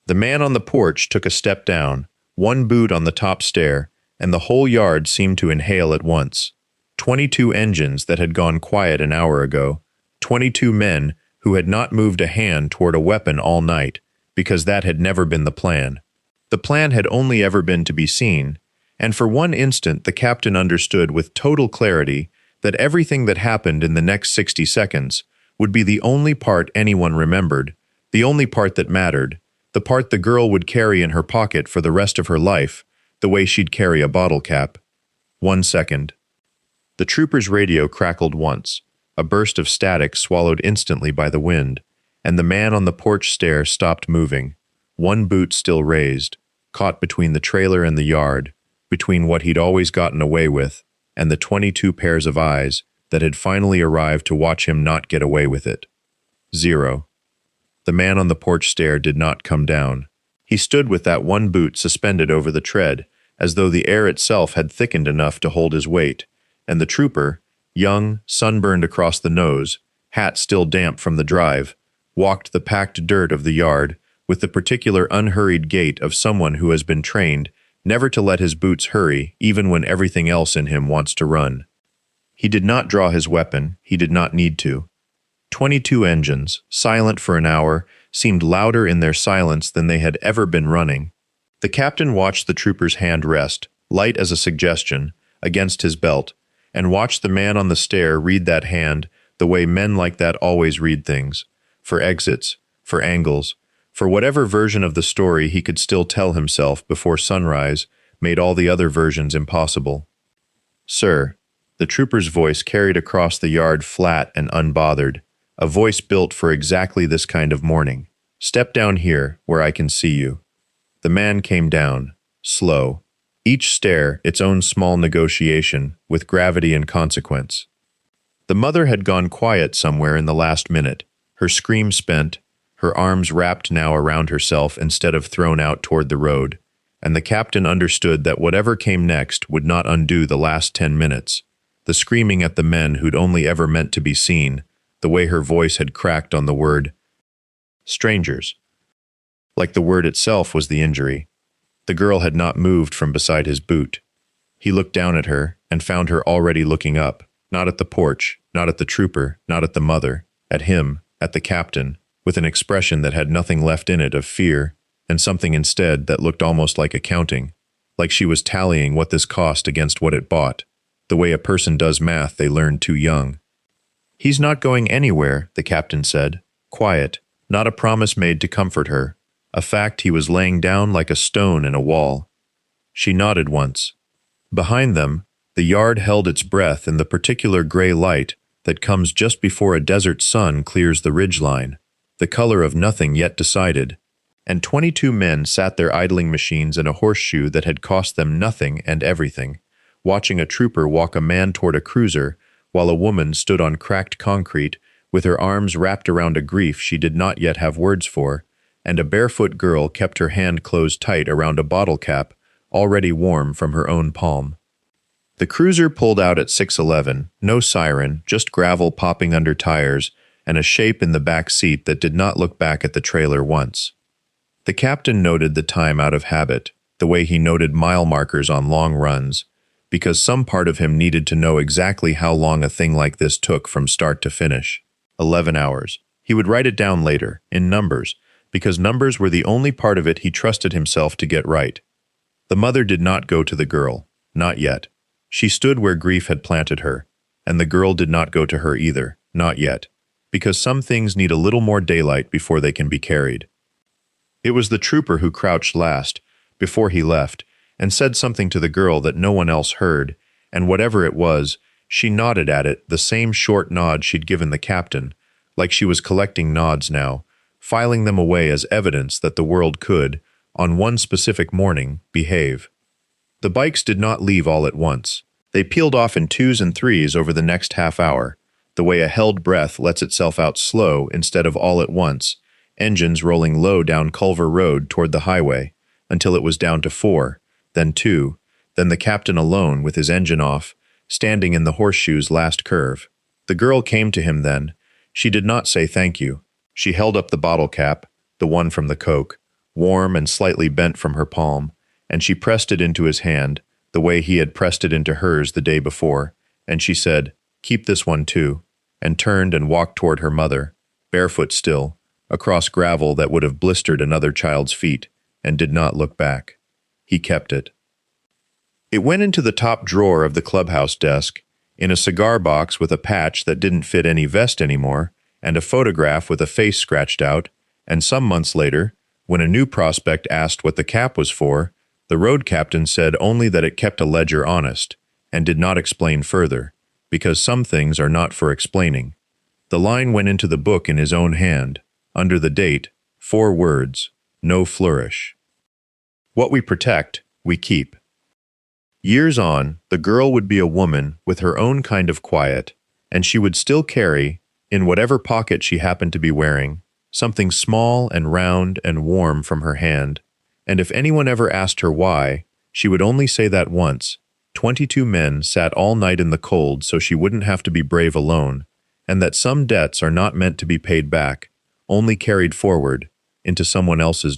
S1: The man on the porch took a step down, one boot on the top stair, and the whole yard seemed to inhale at once. 22 engines that had gone quiet an hour ago, 22 men who had not moved a hand toward a weapon all night, because that had never been the plan. The plan had only ever been to be seen, and for one instant the captain understood with total clarity that everything that happened in the next 60 seconds would be the only part anyone remembered, the only part that mattered, the part the girl would carry in her pocket for the rest of her life, the way she'd carry a bottle cap. 1 second. The trooper's radio crackled once, a burst of static swallowed instantly by the wind, and the man on the porch stair stopped moving, one boot still raised, caught between the trailer and the yard, between what he'd always gotten away with and the 22 pairs of eyes that had finally arrived to watch him not get away with it. 0. The man on the porch stair did not come down. He stood with that one boot suspended over the tread, as though the air itself had thickened enough to hold his weight, and the trooper, young, sunburned across the nose, hat still damp from the drive, walked the packed dirt of the yard with the particular unhurried gait of someone who has been trained never to let his boots hurry even when everything else in him wants to run. He did not draw his weapon, he did not need to. 22 engines, silent for an hour, seemed louder in their silence than they had ever been running. The captain watched the trooper's hand rest, light as a suggestion, against his belt, and watched the man on the stair read that hand the way men like that always read things, for exits, for angles, for whatever version of the story he could still tell himself before sunrise made all the other versions impossible. "Sir," the trooper's voice carried across the yard flat and unbothered, a voice built for exactly this kind of morning. "Step down here, where I can see you." The man came down, slow. Each stair its own small negotiation, with gravity and consequence. The mother had gone quiet somewhere in the last minute, her scream spent, her arms wrapped now around herself instead of thrown out toward the road, and the captain understood that whatever came next would not undo the last 10 minutes, the screaming at the men who'd only ever meant to be seen, the way her voice had cracked on the word strangers. Like the word itself was the injury. The girl had not moved from beside his boot. He looked down at her and found her already looking up, not at the porch, not at the trooper, not at the mother, at him, at the captain, with an expression that had nothing left in it of fear, and something instead that looked almost like accounting, like she was tallying what this cost against what it bought, the way a person does math they learned too young. "He's not going anywhere," the captain said, quiet, not a promise made to comfort her, a fact he was laying down like a stone in a wall. She nodded once. Behind them, the yard held its breath in the particular gray light that comes just before a desert sun clears the ridgeline, the color of nothing yet decided, and 22 men sat their idling machines in a horseshoe that had cost them nothing and everything, watching a trooper walk a man toward a cruiser while a woman stood on cracked concrete with her arms wrapped around a grief she did not yet have words for, and a barefoot girl kept her hand closed tight around a bottle cap already warm from her own palm. The cruiser pulled out at 6:11, no siren, just gravel popping under tires, and a shape in the back seat that did not look back at the trailer once. The captain noted the time out of habit, the way he noted mile markers on long runs, because some part of him needed to know exactly how long a thing like this took from start to finish. 11 hours. He would write it down later, in numbers, because numbers were the only part of it he trusted himself to get right. The mother did not go to the girl, not yet. She stood where grief had planted her, and the girl did not go to her either, not yet, because some things need a little more daylight before they can be carried. It was the trooper who crouched last, before he left, and said something to the girl that no one else heard, and whatever it was, she nodded at it, the same short nod she'd given the captain, like she was collecting nods now, filing them away as evidence that the world could, on one specific morning, behave. The bikes did not leave all at once. They peeled off in twos and threes over the next half hour, the way a held breath lets itself out slow instead of all at once, engines rolling low down Culver Road toward the highway, until it was down to 4, then 2, then the captain alone with his engine off, standing in the horseshoe's last curve. The girl came to him then. She did not say thank you. She held up the bottle cap, the one from the Coke, warm and slightly bent from her palm, and she pressed it into his hand, the way he had pressed it into hers the day before, and she said, "Keep this one too," and turned and walked toward her mother, barefoot still, across gravel that would have blistered another child's feet, and did not look back. He kept it. It went into the top drawer of the clubhouse desk, in a cigar box with a patch that didn't fit any vest anymore, and a photograph with a face scratched out, and some months later, when a new prospect asked what the cap was for, the road captain said only that it kept a ledger honest, and did not explain further, because some things are not for explaining. The line went into the book in his own hand, under the date, 4 words, no flourish. What we protect, we keep. Years on, the girl would be a woman with her own kind of quiet, and she would still carry, in whatever pocket she happened to be wearing, something small and round and warm from her hand, and if anyone ever asked her why, she would only say that once, 22 men sat all night in the cold so she wouldn't have to be brave alone, and that some debts are not meant to be paid back, only carried forward, into someone else's